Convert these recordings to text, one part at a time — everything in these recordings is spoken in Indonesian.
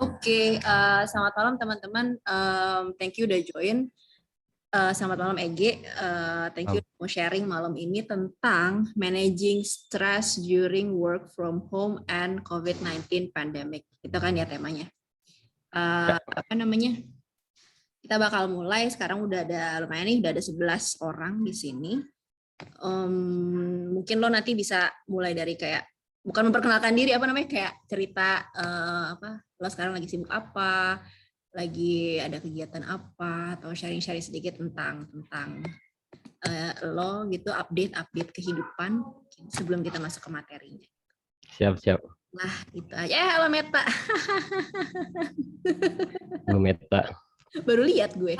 Oke, selamat malam teman-teman. Thank you udah join. Selamat malam Ege. Thank you mau sharing malam ini tentang managing stress during work from home and COVID-19 pandemic. Itu kan ya temanya. Apa namanya? Kita bakal mulai. Sekarang udah ada lumayan nih, udah ada 11 orang di sini. Mungkin lo nanti bisa mulai dari kayak bukan memperkenalkan diri, apa namanya, kayak cerita apa lo sekarang lagi sibuk apa, lagi ada kegiatan apa, atau sharing-sharing sedikit tentang lo gitu, update kehidupan sebelum kita masuk ke materinya. Siap. Nah itu aja. Halo Meta. Halo Meta. Baru lihat gue.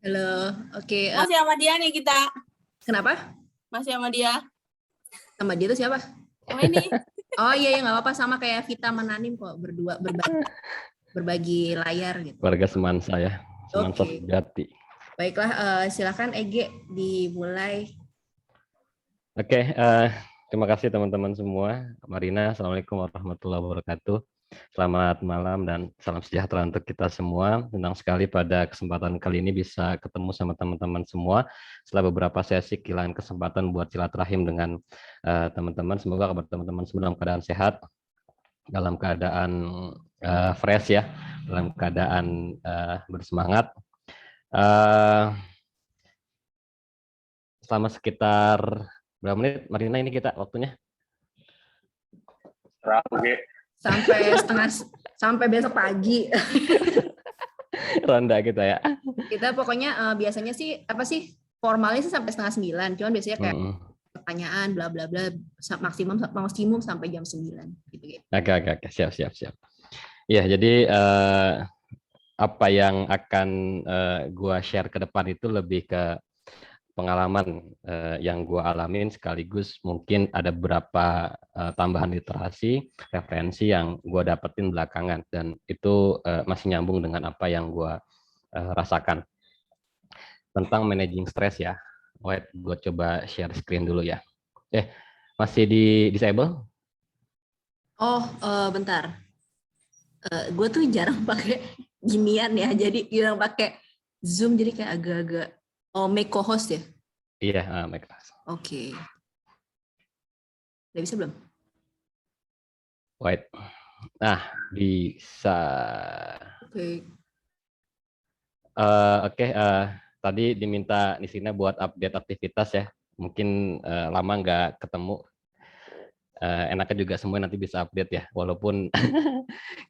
Halo. Oke. Masih sama dia nih kita. Kenapa? Masih sama dia. Sama dia tuh siapa? Sama ini. Oh iya, nggak apa-apa, sama kayak Vita Mananim kok, berdua berbagi layar gitu. Keluarga semansa ya, semansa sejati. Baiklah, silakan Ege dimulai. Oke, terima kasih teman-teman semua. Marina, assalamualaikum warahmatullahi wabarakatuh. Selamat malam dan salam sejahtera untuk kita semua. Senang sekali pada kesempatan kali ini bisa ketemu sama teman-teman semua. Setelah beberapa sesi kehilangan kesempatan buat silaturahim dengan teman-teman. Semoga kabar teman-teman semua dalam keadaan sehat, dalam keadaan fresh ya, dalam keadaan bersemangat. Selama sekitar berapa menit, Marina, ini kita waktunya? Sampai besok pagi. Ronda kita ya. Kita pokoknya biasanya sih apa sih, formalnya sih sampai 8:30, cuman biasanya kayak pertanyaan bla bla bla maksimum sampai jam 9 gitu. Oke, siap. Ya, jadi apa yang akan gua share ke depan itu lebih ke pengalaman yang gue alamin, sekaligus mungkin ada beberapa tambahan literasi, referensi yang gue dapetin belakangan, dan itu masih nyambung dengan apa yang gue rasakan tentang managing stress ya. Wait, gue coba share screen dulu ya. Masih di disable? Oh, bentar. Gue tuh jarang pakai ginian ya, jadi jarang pakai Zoom, jadi kayak agak-agak. Oh, make co-host ya? Iya, make co-host. Oke. Udah bisa belum? Wait. Nah, bisa. Oke. Tadi diminta Nisina buat update aktivitas ya. Mungkin lama nggak ketemu. Enaknya juga semua nanti bisa update ya. Walaupun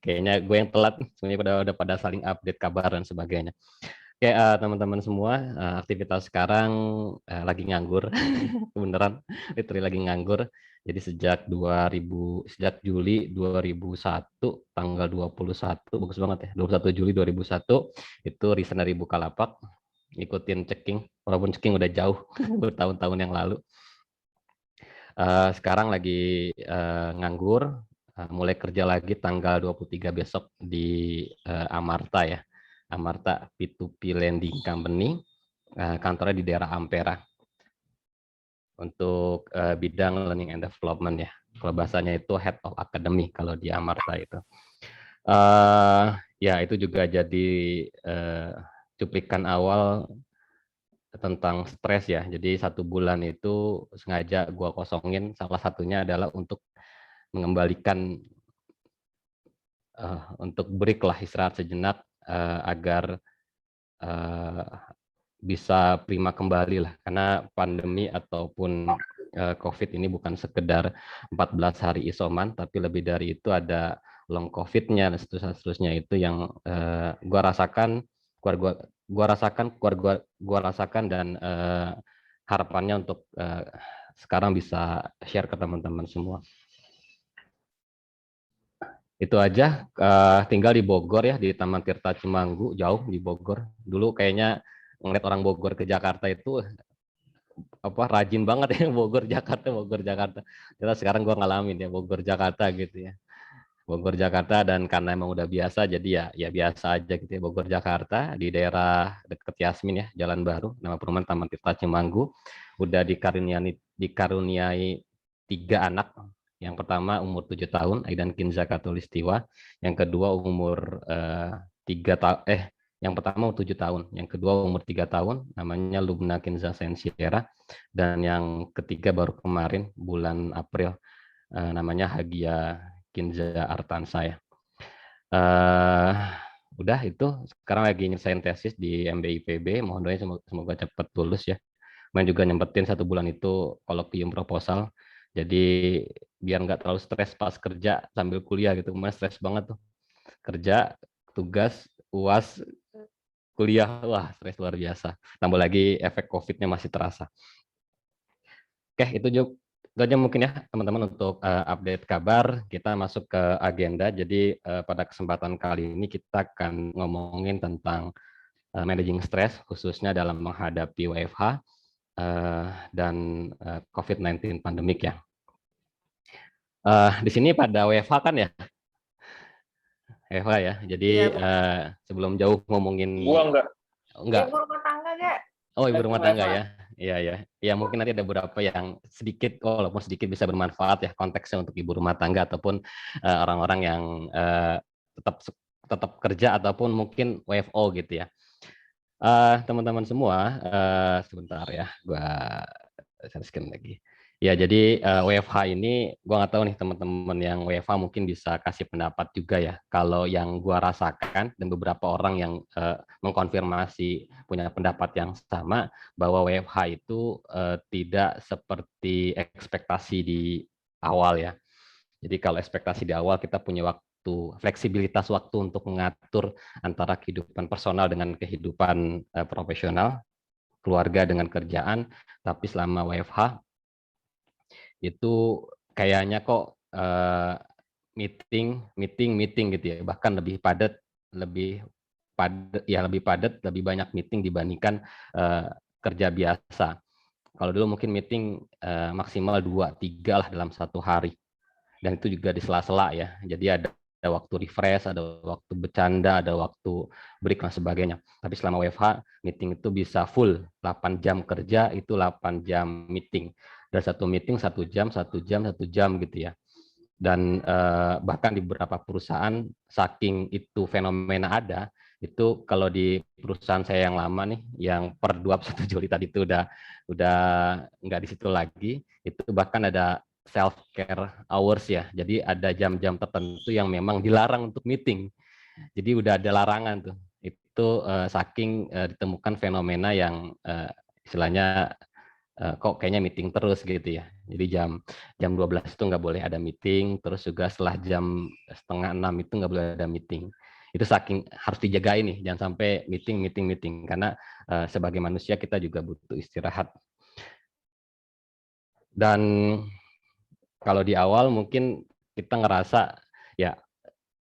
kayaknya gue yang telat, sebenarnya udah pada saling update kabar dan sebagainya. Oke, teman-teman semua, aktivitas sekarang lagi nganggur, beneran, literally lagi nganggur. Jadi sejak Juli 2001, tanggal 21, bagus banget ya, 21 Juli 2001, itu resign dari Bukalapak, ikutin checking, walaupun checking udah jauh, bertahun-tahun yang lalu. Sekarang lagi nganggur, mulai kerja lagi tanggal 23 besok di Amarta ya. Amarta P2P Lending Company, kantornya di daerah Ampera, untuk bidang learning and development ya. Kalau bahasanya itu head of academy kalau di Amarta itu. Ya, itu juga jadi cuplikan awal tentang stres ya. Jadi 1 bulan itu sengaja gua kosongin, salah satunya adalah untuk mengembalikan, untuk break lah, istirahat sejenak, agar bisa prima kembali lah, karena pandemi ataupun COVID ini bukan sekedar 14 hari isoman, tapi lebih dari itu ada long COVID-nya dan seterusnya. Itu yang gua rasakan, dan harapannya untuk sekarang bisa share ke teman-teman semua. Itu aja. Tinggal di Bogor ya, di Taman Tirta Cimanggu, jauh di Bogor. Dulu kayaknya ngeliat orang Bogor ke Jakarta itu rajin banget ya, Bogor Jakarta. Ternyata sekarang gue ngalamin ya Bogor Jakarta gitu ya. Bogor Jakarta, dan karena emang udah biasa, jadi ya biasa aja gitu ya. Bogor Jakarta di daerah deket Yasmin ya, Jalan Baru, nama perumahan Taman Tirta Cimanggu. Udah dikaruniai 3 anak, Yang pertama umur 7 tahun, Aidan Kinza Katulistiwa. Yang kedua umur 3 tahun, yang pertama umur 7 tahun, yang kedua umur 3 tahun, namanya Lubna Kinza Sensiera, dan yang ketiga baru kemarin bulan April, namanya Hagia Kinza Artansa ya. Udah itu, sekarang lagi nyelesain tesis di MBIPB, mohon doanya semoga cepat lulus ya. Main juga nyempetin 1 bulan itu kolokvium proposal, jadi biar nggak terlalu stres pas kerja sambil kuliah gitu. Kemarin stres banget tuh, kerja, tugas, UAS, kuliah, wah stres luar biasa. Tambah lagi efek COVID-nya masih terasa. Oke, itu aja mungkin ya teman-teman untuk update kabar. Kita masuk ke agenda. Jadi pada kesempatan kali ini kita akan ngomongin tentang managing stress, khususnya dalam menghadapi WFH dan COVID-19 pandemik ya. Di sini pada WFH kan ya, WFH ya. Jadi sebelum jauh ngomongin. Gua enggak. Ibu rumah tangga gak? Oh, ibu rumah tangga ya. Iya ya. Ya mungkin nanti ada beberapa yang sedikit, walaupun sedikit bisa bermanfaat ya konteksnya untuk ibu rumah tangga ataupun orang-orang yang tetap kerja ataupun mungkin WFO gitu ya. Teman-teman semua, sebentar ya, gua share lagi. Ya, jadi WFH ini, gua nggak tahu nih teman-teman yang WFH mungkin bisa kasih pendapat juga ya. Kalau yang gua rasakan dan beberapa orang yang mengkonfirmasi punya pendapat yang sama, bahwa WFH itu tidak seperti ekspektasi di awal ya. Jadi kalau ekspektasi di awal kita punya fleksibilitas waktu untuk mengatur antara kehidupan personal dengan kehidupan profesional, keluarga dengan kerjaan, tapi selama WFH itu kayaknya kok meeting gitu ya, bahkan lebih padat, lebih banyak meeting dibandingkan kerja biasa. Kalau dulu mungkin meeting maksimal 2-3 lah dalam 1 hari. Dan itu juga di sela-sela ya. Jadi ada waktu refresh, ada waktu bercanda, ada waktu break dan sebagainya. Tapi selama WFH, meeting itu bisa full. 8 jam kerja, itu 8 jam meeting. Dan 1 meeting 1 jam, 1 jam, 1 jam gitu ya. Dan bahkan di beberapa perusahaan, saking itu fenomena ada, itu kalau di perusahaan saya yang lama nih, yang per 21 Juli tadi itu udah nggak di situ lagi, itu bahkan ada self care hours ya. Jadi ada jam-jam tertentu yang memang dilarang untuk meeting. Jadi udah ada larangan tuh. Itu saking ditemukan fenomena yang istilahnya kok kayaknya meeting terus gitu ya. Jadi jam 12 itu nggak boleh ada meeting, terus juga setelah jam 5:30 itu nggak boleh ada meeting. Itu saking harus dijaga ini, jangan sampai meeting, karena sebagai manusia kita juga butuh istirahat. Dan kalau di awal mungkin kita ngerasa ya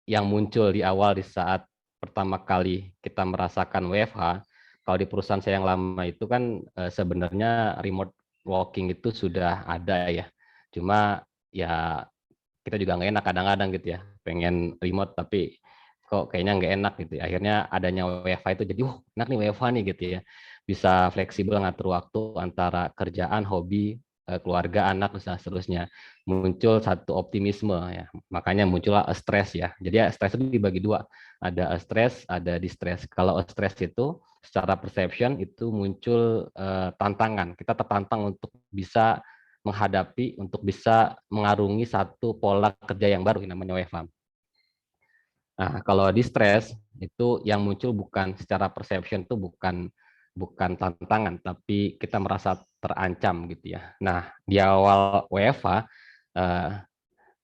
yang muncul di awal di saat pertama kali kita merasakan WFH, kalau di perusahaan saya yang lama itu kan sebenarnya remote working itu sudah ada ya. Cuma ya kita juga nggak enak kadang-kadang gitu ya, pengen remote tapi kok kayaknya nggak enak gitu ya. Akhirnya adanya WFH itu jadi, enak nih WFH nih gitu ya. Bisa fleksibel ngatur waktu antara kerjaan, hobi, keluarga, anak, dan seterusnya. Muncul satu optimisme ya, makanya muncullah stres ya. Jadi ya stres itu dibagi 2, ada stres, ada distress. Kalau stres itu secara perception itu muncul tantangan, kita tertantang untuk bisa menghadapi, untuk bisa mengarungi satu pola kerja yang baru yang namanya WFH. Nah, kalau distress itu yang muncul bukan secara perception, itu bukan tantangan, tapi kita merasa terancam gitu ya. Nah, di awal WFH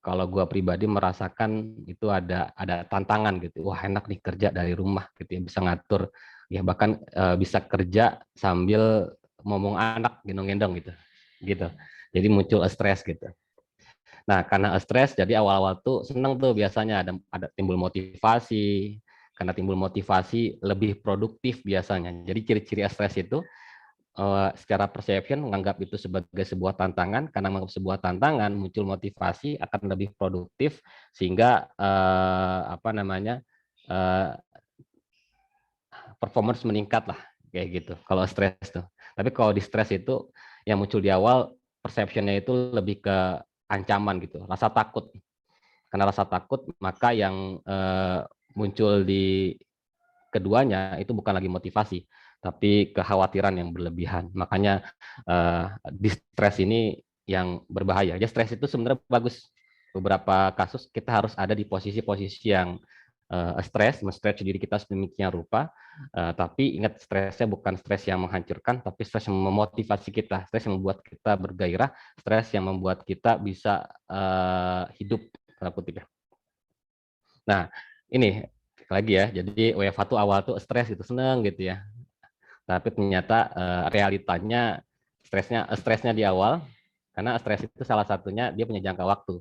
kalau gue pribadi merasakan itu ada tantangan gitu. Wah, enak nih kerja dari rumah gitu ya, bisa ngatur ya, bahkan bisa kerja sambil ngomong anak gendong-gendong gitu. Gitu. Jadi muncul stres gitu. Nah, karena stres jadi awal-awal tuh seneng tuh biasanya ada timbul motivasi. Karena timbul motivasi lebih produktif biasanya. Jadi ciri-ciri stres itu secara perception menganggap itu sebagai sebuah tantangan, karena menganggap sebuah tantangan muncul motivasi akan lebih produktif sehingga performance meningkat lah kayak gitu kalau stres tuh. Tapi kalau di stres itu yang muncul di awal perceptionnya itu lebih ke ancaman gitu, rasa takut. Karena rasa takut, maka yang muncul di keduanya itu bukan lagi motivasi, tapi kekhawatiran yang berlebihan. Makanya distress ini yang berbahaya. Ya, stres itu sebenarnya bagus. Beberapa kasus kita harus ada di posisi-posisi yang stres, men-stretch diri kita sedemikian rupa. Tapi ingat, stresnya bukan stres yang menghancurkan, tapi stres yang memotivasi kita, stres yang membuat kita bergairah, stres yang membuat kita bisa hidup. Nah, ini lagi ya, jadi WFH tuh awal tuh stres gitu, seneng gitu ya. Tapi ternyata realitanya stresnya di awal, karena stres itu salah satunya dia punya jangka waktu.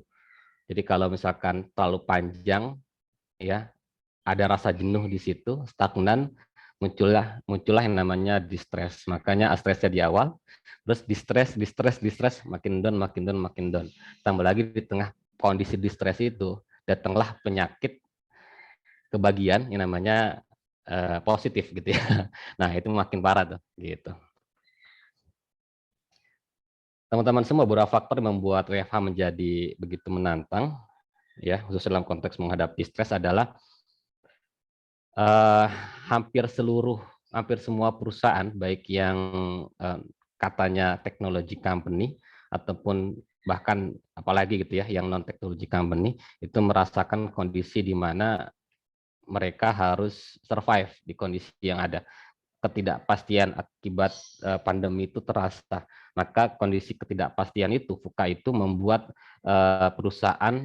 Jadi kalau misalkan terlalu panjang, ya ada rasa jenuh di situ, stagnan, muncullah yang namanya distress. Makanya stresnya di awal, terus distress, makin down. Tambah lagi di tengah kondisi distress itu, datanglah penyakit kebagian yang namanya positif gitu ya. Nah, itu makin parah tuh, gitu. Teman-teman semua, beberapa faktor yang membuat WFH menjadi begitu menantang, ya, khusus dalam konteks menghadapi stres adalah hampir semua perusahaan, baik yang katanya technology company ataupun bahkan apalagi gitu ya, yang non technology company, itu merasakan kondisi di mana mereka harus survive di kondisi yang ada. Ketidakpastian akibat pandemi itu terasa. Maka kondisi ketidakpastian itu, VUCA itu membuat perusahaan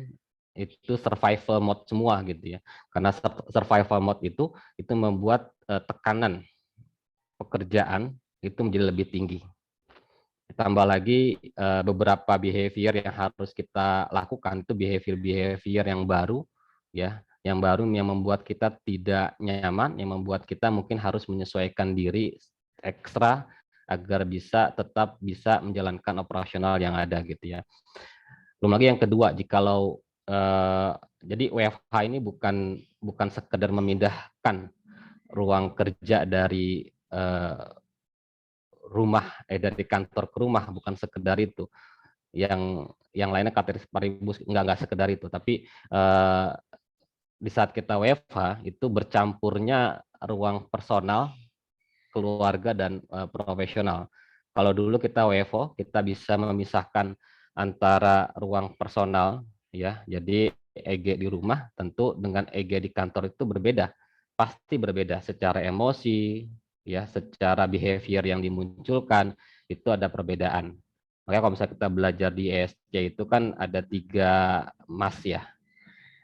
itu survival mode semua gitu ya. Karena survival mode itu membuat tekanan pekerjaan itu menjadi lebih tinggi. Tambah lagi beberapa behavior yang harus kita lakukan itu behavior yang baru ya, yang membuat kita tidak nyaman, yang membuat kita mungkin harus menyesuaikan diri ekstra agar tetap bisa menjalankan operasional yang ada gitu ya. Belum lagi yang kedua, jikalau jadi WFH ini bukan sekedar memindahkan ruang kerja dari dari kantor ke rumah, bukan sekedar itu. Yang lainnya kategoris paribus enggak sekedar itu, tapi di saat kita WFH itu bercampurnya ruang personal, keluarga, dan profesional. Kalau dulu kita WFO, kita bisa memisahkan antara ruang personal, ya, jadi EG di rumah tentu dengan EG di kantor itu berbeda, pasti berbeda secara emosi, ya, secara behavior yang dimunculkan itu ada perbedaan. Makanya kalau misalnya kita belajar di ESC itu kan ada 3 mas ya,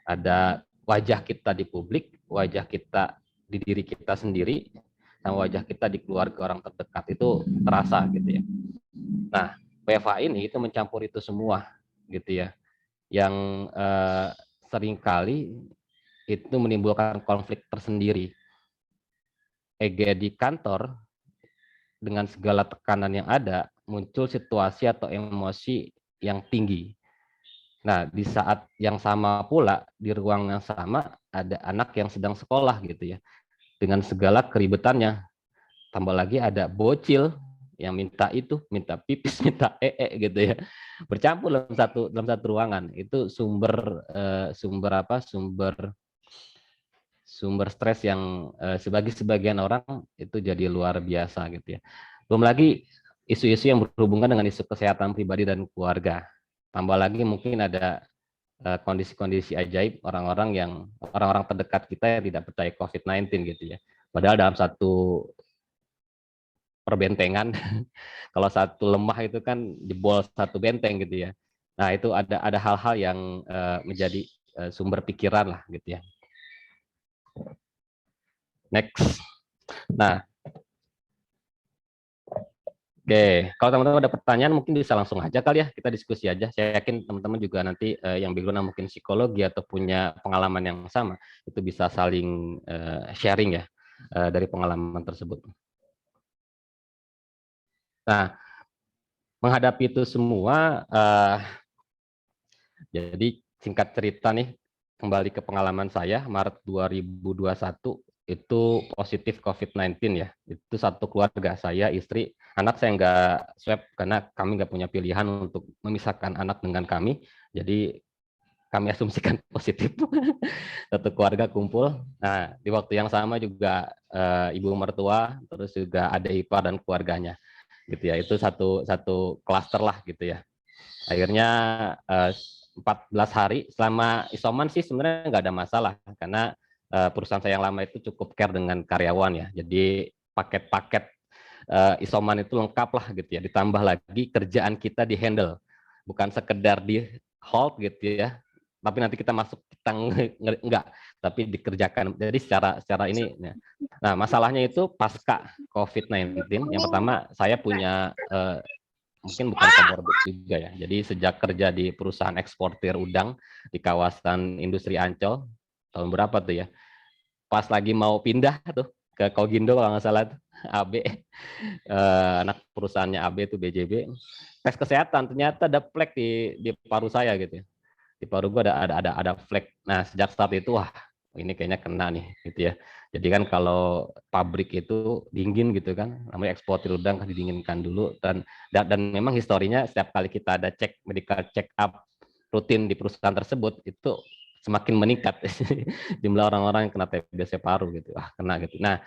ada wajah kita di publik, wajah kita di diri kita sendiri, sama wajah kita di keluarga orang terdekat itu terasa gitu ya. Nah, WFH ini itu mencampur itu semua gitu ya, yang seringkali itu menimbulkan konflik tersendiri. EG di kantor dengan segala tekanan yang ada, muncul situasi atau emosi yang tinggi. Nah, di saat yang sama pula, di ruang yang sama, ada anak yang sedang sekolah gitu ya, dengan segala keribetannya. Tambah lagi ada bocil yang minta pipis, minta gitu ya. Bercampur dalam satu ruangan. Itu sumber stres yang sebagai sebagian orang itu jadi luar biasa gitu ya. Belum lagi isu-isu yang berhubungan dengan isu kesehatan pribadi dan keluarga. Tambah lagi mungkin ada kondisi-kondisi ajaib orang-orang terdekat kita yang tidak percaya COVID-19 gitu ya. Padahal dalam satu perbentengan, kalau satu lemah itu kan jebol satu benteng gitu ya. Nah, itu ada hal-hal yang menjadi sumber pikiran lah gitu ya. Next. Nah, oke, kalau teman-teman ada pertanyaan mungkin bisa langsung aja kali ya, kita diskusi aja. Saya yakin teman-teman juga nanti yang background mungkin psikologi atau punya pengalaman yang sama, itu bisa saling sharing ya dari pengalaman tersebut. Nah, menghadapi itu semua, jadi singkat cerita nih, kembali ke pengalaman saya, Maret 2021, itu positif COVID-19 ya. Itu satu keluarga, saya, istri, anak saya nggak swab karena kami nggak punya pilihan untuk memisahkan anak dengan kami. Jadi kami asumsikan positif. Satu keluarga kumpul. Nah, di waktu yang sama juga ibu mertua, terus juga ada ipar dan keluarganya, gitu ya. Itu satu klaster lah, gitu ya. Akhirnya 14 hari selama isoman sih sebenarnya nggak ada masalah karena perusahaan saya yang lama itu cukup care dengan karyawan ya. Jadi paket-paket isoman itu lengkap lah gitu ya. Ditambah lagi kerjaan kita di handle, bukan sekedar di hold gitu ya. Tapi nanti kita masuk kita enggak, tapi dikerjakan. Jadi secara ini. Nah masalahnya itu pasca COVID-19. Yang pertama saya punya mungkin bukan komorbid juga ya. Jadi sejak kerja di perusahaan eksportir udang di kawasan industri Ancol tahun berapa tuh ya? Pas lagi mau pindah tuh ke Kogindo kalau nggak salah tuh, AB anak perusahaannya AB itu BJB, tes kesehatan ternyata ada flek di paru saya gitu ya. Di paru gua ada flek. Nah sejak saat itu wah ini kayaknya kena nih gitu ya. Jadi kan kalau pabrik itu dingin gitu kan, namanya eksportir udang kan didinginkan dulu dan memang historinya setiap kali kita ada cek medical check up rutin di perusahaan tersebut itu semakin meningkat jumlah orang-orang yang kena TBC paru gitu. Wah, kena gitu. Nah,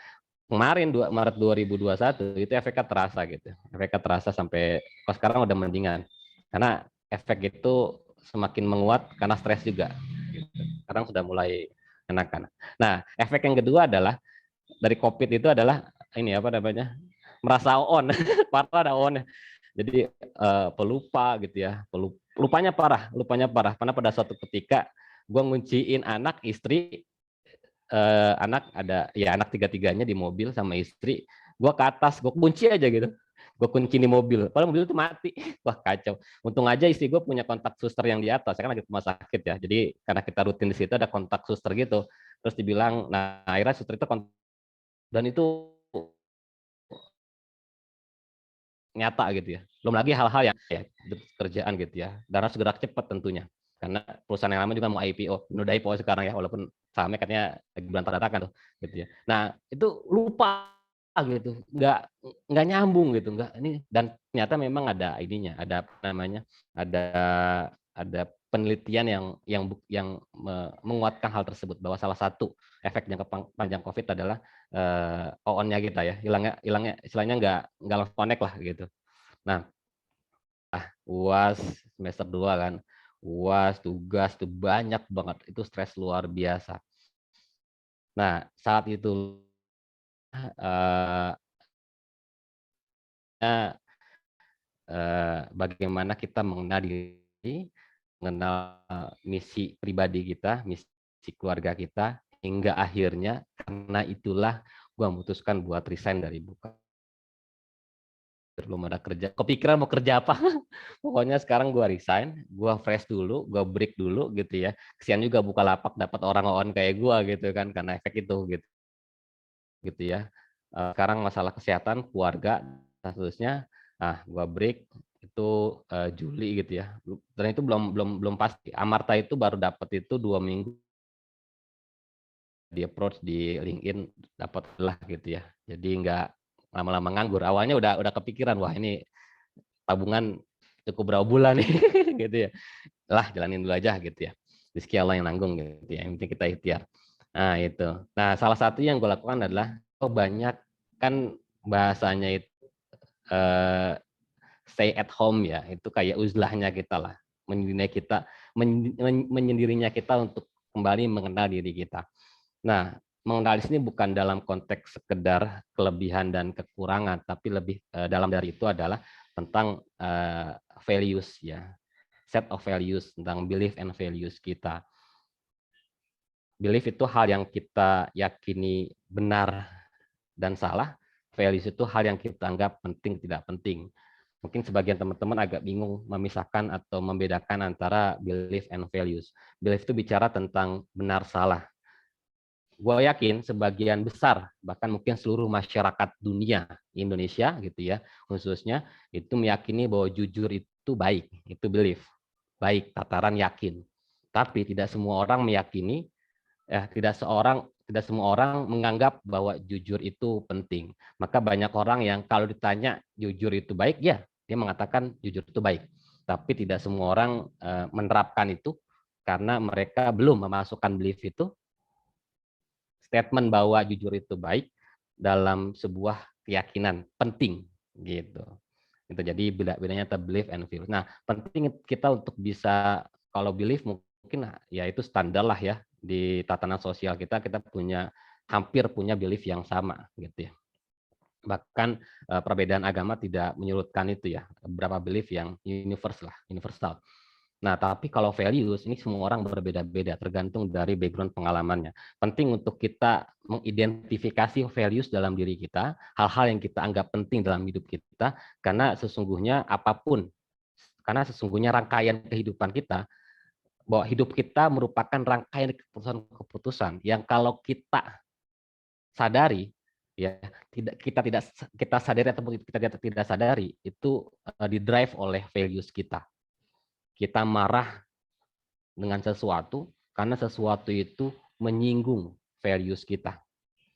kemarin Maret 2021 itu efeknya terasa gitu. Efeknya terasa sampai kok sekarang udah mendingan. Karena efek itu semakin menguat karena stres juga gitu. Sekarang sudah mulai enakan. Nah, efek yang kedua adalah dari COVID itu adalah ini apa namanya? Merasa on. Parah ada on. Jadi pelupa gitu ya. Lupanya parah. Karena pada suatu ketika gue ngunciin anak, istri, anak ada ya anak tiga-tiganya di mobil sama istri, gue ke atas, gue kunci aja gitu, gue kunci di mobil, padahal mobil itu mati. Wah kacau. Untung aja istri gue punya kontak suster yang di atas, saya kan lagi rumah sakit ya, jadi karena kita rutin di situ ada kontak suster gitu, terus dibilang, nah akhirnya suster itu dan itu nyata gitu ya. Belum lagi hal-hal yang ya, kerjaan gitu ya, dan harus gerak cepat tentunya. Karena perusahaan yang lama juga mau IPO, menodai IPO sekarang ya, walaupun sahamnya katanya lagi berantakan tuh, gitu ya. Nah itu lupa gitu, nggak nyambung gitu, nggak ini dan ternyata memang ada ininya, ada apa namanya, ada penelitian yang menguatkan hal tersebut bahwa salah satu efek jangka panjang COVID adalah OON-nya kita ya, hilangnya istilahnya nggak langsung connect lah gitu. Nah, UAS semester 2 kan, UAS tugas tuh banyak banget, itu stres luar biasa. Nah, saat itu bagaimana kita mengenal diri, mengenal misi pribadi kita, misi keluarga kita, hingga akhirnya karena itulah gue memutuskan buat resign dari Buka. Belum ada kerja, kepikiran mau kerja apa. Pokoknya sekarang gue resign, gue fresh dulu, gue break dulu gitu ya. Kesian juga Bukalapak dapat orang-orang kayak gue gitu kan, karena efek itu gitu ya. Sekarang masalah kesehatan, keluarga, statusnya, gue break itu Juli gitu ya. Dan itu belum pasti. Amarta itu baru dapat itu 2 minggu di approach di LinkedIn dapat lah gitu ya. Jadi nggak lama-lama nganggur. Awalnya udah kepikiran, wah ini tabungan cukup berapa bulan nih gitu ya. Lah jalanin dulu aja gitu ya. Rezeki Allah yang nanggung gitu ya. Yang penting kita ikhtiar. Nah itu. Nah salah satu yang gue lakukan adalah banyak kan bahasanya itu stay at home ya. Itu kayak uzlahnya kita lah. Menyendirinya kita untuk kembali mengenal diri kita. Nah, mengenal di sini bukan dalam konteks sekedar kelebihan dan kekurangan, tapi lebih dalam dari itu adalah tentang values ya, set of values, tentang belief and values kita. Belief itu hal yang kita yakini benar dan salah, values itu hal yang kita anggap penting tidak penting. Mungkin sebagian teman-teman agak bingung memisahkan atau membedakan antara belief and values. Belief itu bicara tentang benar salah. Gue yakin sebagian besar, bahkan mungkin seluruh masyarakat dunia, Indonesia gitu ya, khususnya, itu meyakini bahwa jujur itu baik, itu belief. Baik, tataran yakin. Tapi tidak semua orang meyakini Ya, tidak semua orang menganggap bahwa jujur itu penting. Maka banyak orang yang kalau ditanya jujur itu baik, ya dia mengatakan jujur itu baik. Tapi tidak semua orang menerapkan itu karena mereka belum memasukkan belief itu, statement bahwa jujur itu baik dalam sebuah keyakinan penting gitu. Itu jadi bedanya antara belief and feel. Nah, penting kita untuk bisa, kalau belief mungkin ya itu standar lah ya di tatanan sosial kita hampir punya belief yang sama gitu ya. Bahkan perbedaan agama tidak menyurutkan itu ya, beberapa belief yang universal. Nah, tapi kalau values ini semua orang berbeda-beda tergantung dari background pengalamannya. Penting untuk kita mengidentifikasi values dalam diri kita, hal-hal yang kita anggap penting dalam hidup kita, karena sesungguhnya rangkaian kehidupan kita, bahwa hidup kita merupakan rangkaian keputusan-keputusan yang kalau kita sadari, ya kita sadari ataupun kita tidak sadari, itu didrive oleh values kita. Kita marah dengan sesuatu karena sesuatu itu menyinggung values kita.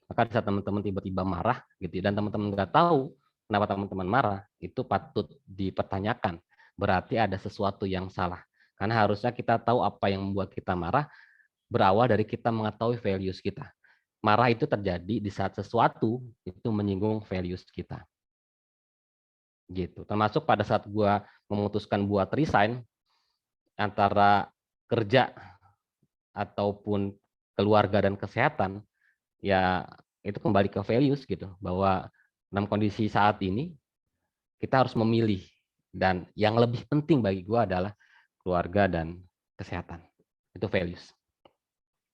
Maka saat teman-teman tiba-tiba marah gitu dan teman-teman nggak tahu kenapa teman-teman marah, itu patut dipertanyakan. Berarti ada sesuatu yang salah. Karena harusnya kita tahu apa yang membuat kita marah berawal dari kita mengetahui values kita. Marah itu terjadi di saat sesuatu itu menyinggung values kita. Gitu. Termasuk pada saat gua memutuskan buat resign antara kerja ataupun keluarga dan kesehatan, ya itu kembali ke values gitu, bahwa dalam kondisi saat ini kita harus memilih, dan yang lebih penting bagi gue adalah keluarga dan kesehatan. Itu values.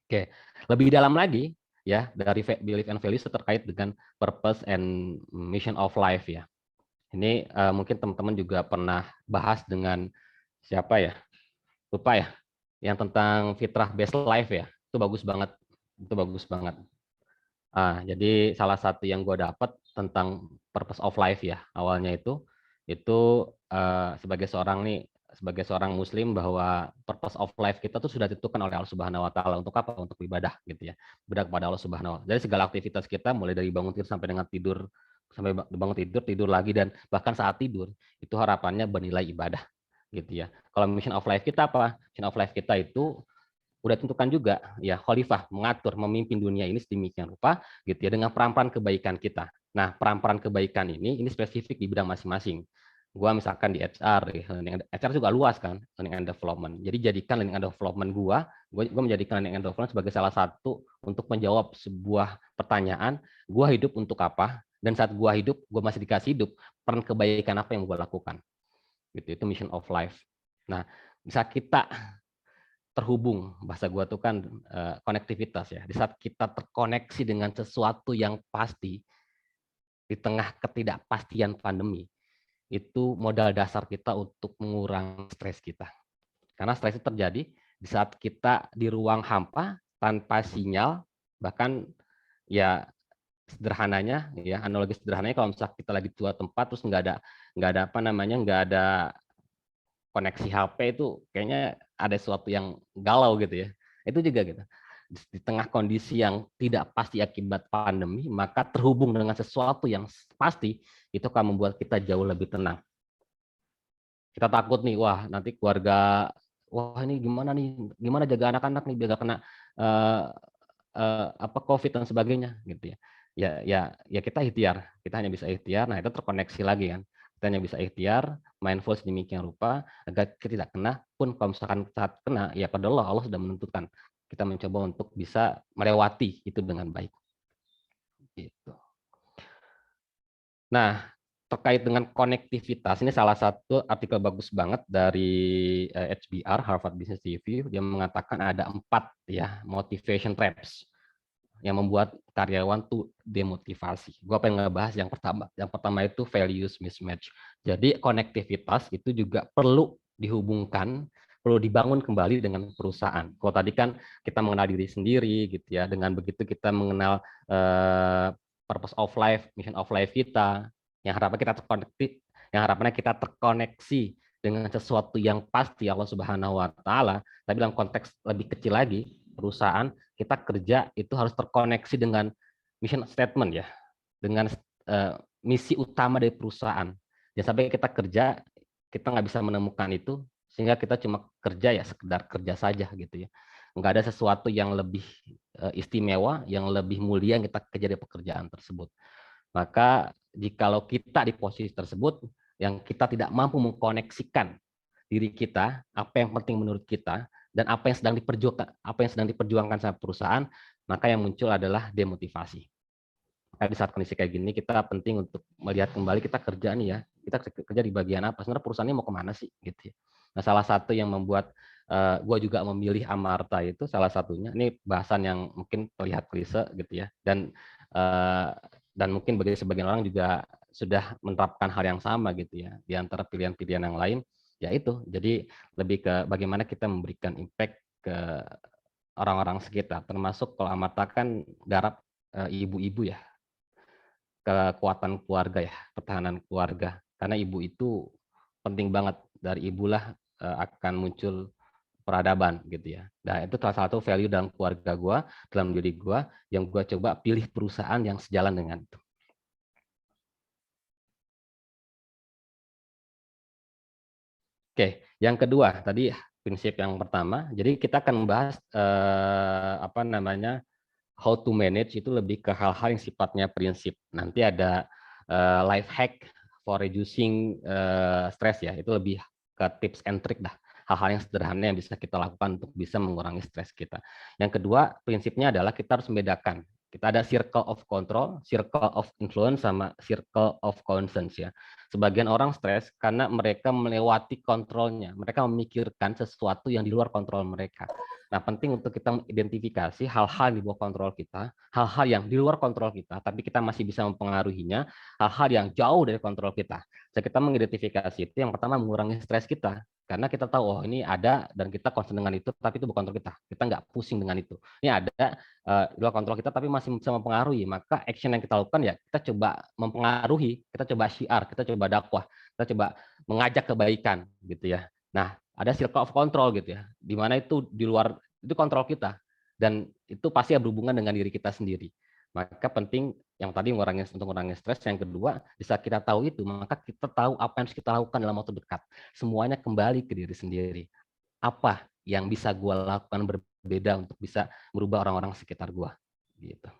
Oke, lebih dalam lagi ya dari belief and values terkait dengan purpose and mission of life ya. Ini mungkin teman-teman juga pernah bahas dengan siapa ya? Lupa ya, yang tentang fitrah based life ya, itu bagus banget, jadi salah satu yang gue dapat tentang purpose of life ya, awalnya itu sebagai seorang muslim, bahwa purpose of life kita tuh sudah ditentukan oleh Allah Subhanahu wa taala. Untuk apa? Untuk ibadah gitu ya, beribadah kepada Allah Subhanahu wa taala. Jadi segala aktivitas kita mulai dari bangun tidur sampai dengan tidur, sampai bangun tidur lagi, dan bahkan saat tidur itu harapannya bernilai ibadah gitu ya. Kalau mission of life kita apa? Mission of life kita itu udah tentukan juga ya, khalifah mengatur memimpin dunia ini sedemikian rupa gitu ya, dengan peran-peran kebaikan kita. Nah, peran-peran kebaikan ini spesifik di bidang masing-masing. Gua misalkan di HR, HR juga luas kan, learning and development. Jadi jadikan learning and development gua menjadikan learning and development sebagai salah satu untuk menjawab sebuah pertanyaan, gua hidup untuk apa? Dan saat gua hidup, gua masih dikasih hidup, peran kebaikan apa yang gua lakukan? Gitu, itu mission of life. Nah, bisa kita terhubung, bahasa gua tuh kan konektivitas ya. Di saat kita terkoneksi dengan sesuatu yang pasti di tengah ketidakpastian pandemi, itu modal dasar kita untuk mengurangi stres kita. Karena stres itu terjadi di saat kita di ruang hampa tanpa sinyal, bahkan ya sederhananya ya, analogi sederhananya kalau misalnya kita lagi di suatu tempat terus nggak ada koneksi HP, itu kayaknya ada sesuatu yang galau gitu ya. Itu juga gitu. Di tengah kondisi yang tidak pasti akibat pandemi, maka terhubung dengan sesuatu yang pasti, itu akan membuat kita jauh lebih tenang. Kita takut nih, wah nanti keluarga, wah ini gimana jaga anak-anak nih biar gak kena COVID dan sebagainya gitu ya. Ya kita ikhtiar, kita hanya bisa ikhtiar. Nah, itu terkoneksi lagi kan. Kita hanya bisa ikhtiar, mindful sedemikian rupa agar kita tidak kena. Pun kalau misalkan saat kena, ya pada Allah sudah menentukan. Kita mencoba untuk bisa melewati itu dengan baik. Gitu. Nah, terkait dengan konektivitas, ini salah satu artikel bagus banget dari HBR, Harvard Business Review. Dia mengatakan ada 4 ya motivation traps yang membuat karyawan tuh demotivasi. Gue pengen ngebahas yang pertama. Yang pertama itu values mismatch. Jadi konektivitas itu juga perlu dihubungkan, perlu dibangun kembali dengan perusahaan. Kalau tadi kan kita mengenal diri sendiri gitu ya. Dengan begitu kita mengenal purpose of life, mission of life kita, yang harapannya kita terkoneksi dengan sesuatu yang pasti Allah Subhanahu wa taala. Tapi dalam konteks lebih kecil lagi, perusahaan, kita kerja itu harus terkoneksi dengan mission statement ya, dengan misi utama dari perusahaan. Jangan sampai kita kerja, kita nggak bisa menemukan itu, sehingga kita cuma kerja ya sekedar kerja saja gitu ya. Nggak ada sesuatu yang lebih istimewa, yang lebih mulia yang kita kerja di pekerjaan tersebut. Maka jikalau kita di posisi tersebut, yang kita tidak mampu mengkoneksikan diri kita, apa yang penting menurut kita, dan apa yang sedang diperjuangkan sama perusahaan, maka yang muncul adalah demotivasi. Maka di saat kondisi kayak gini, kita penting untuk melihat kembali kita kerja nih ya, kita kerja di bagian apa, sebenarnya perusahaan ini mau kemana sih gitu ya. Nah, salah satu yang membuat gue juga memilih Amarta itu salah satunya, ini bahasan yang mungkin terlihat klise gitu ya, dan mungkin bagi sebagian orang juga sudah menerapkan hal yang sama gitu ya, di antara pilihan-pilihan yang lain, ya itu, jadi lebih ke bagaimana kita memberikan impact ke orang-orang sekitar, termasuk kalau Amarta kan garap ibu-ibu ya, kekuatan keluarga ya, pertahanan keluarga. Karena ibu itu penting banget, dari ibulah akan muncul peradaban gitu ya. Nah, itu salah satu value dalam keluarga gue, dalam diri gue, yang gue coba pilih perusahaan yang sejalan dengan itu. Oke, yang kedua tadi prinsip yang pertama. Jadi kita akan membahas apa namanya, how to manage itu lebih ke hal-hal yang sifatnya prinsip. Nanti ada life hack for reducing stress ya. Itu lebih ke tips and trick dah. Hal-hal yang sederhana yang bisa kita lakukan untuk bisa mengurangi stres kita. Yang kedua, prinsipnya adalah kita harus membedakan. Kita ada circle of control, circle of influence, sama circle of concerns ya. Sebagian orang stres karena mereka melewati kontrolnya. Mereka memikirkan sesuatu yang di luar kontrol mereka. Nah, penting untuk kita mengidentifikasi hal-hal di bawah kontrol kita, hal-hal yang di luar kontrol kita, tapi kita masih bisa mempengaruhinya, hal-hal yang jauh dari kontrol kita. Jadi kita mengidentifikasi itu, yang pertama mengurangi stres kita. Karena kita tahu, oh ini ada dan kita concern dengan itu, tapi itu bukan kontrol kita. Kita nggak pusing dengan itu. Ini ada di luar kontrol kita, tapi masih bisa mempengaruhi. Maka action yang kita lakukan ya, kita coba mempengaruhi, kita coba syiar, kita coba dakwah, kita coba mengajak kebaikan gitu ya. Nah, ada circle of control gitu ya, di mana itu di luar itu kontrol kita, dan itu pasti berhubungan dengan diri kita sendiri. Maka penting yang tadi untuk mengurangi stres. Yang kedua, bisa kita tahu itu, maka kita tahu apa yang harus kita lakukan dalam waktu dekat. Semuanya kembali ke diri sendiri. Apa yang bisa gue lakukan berbeda untuk bisa merubah orang-orang sekitar gue, gitu.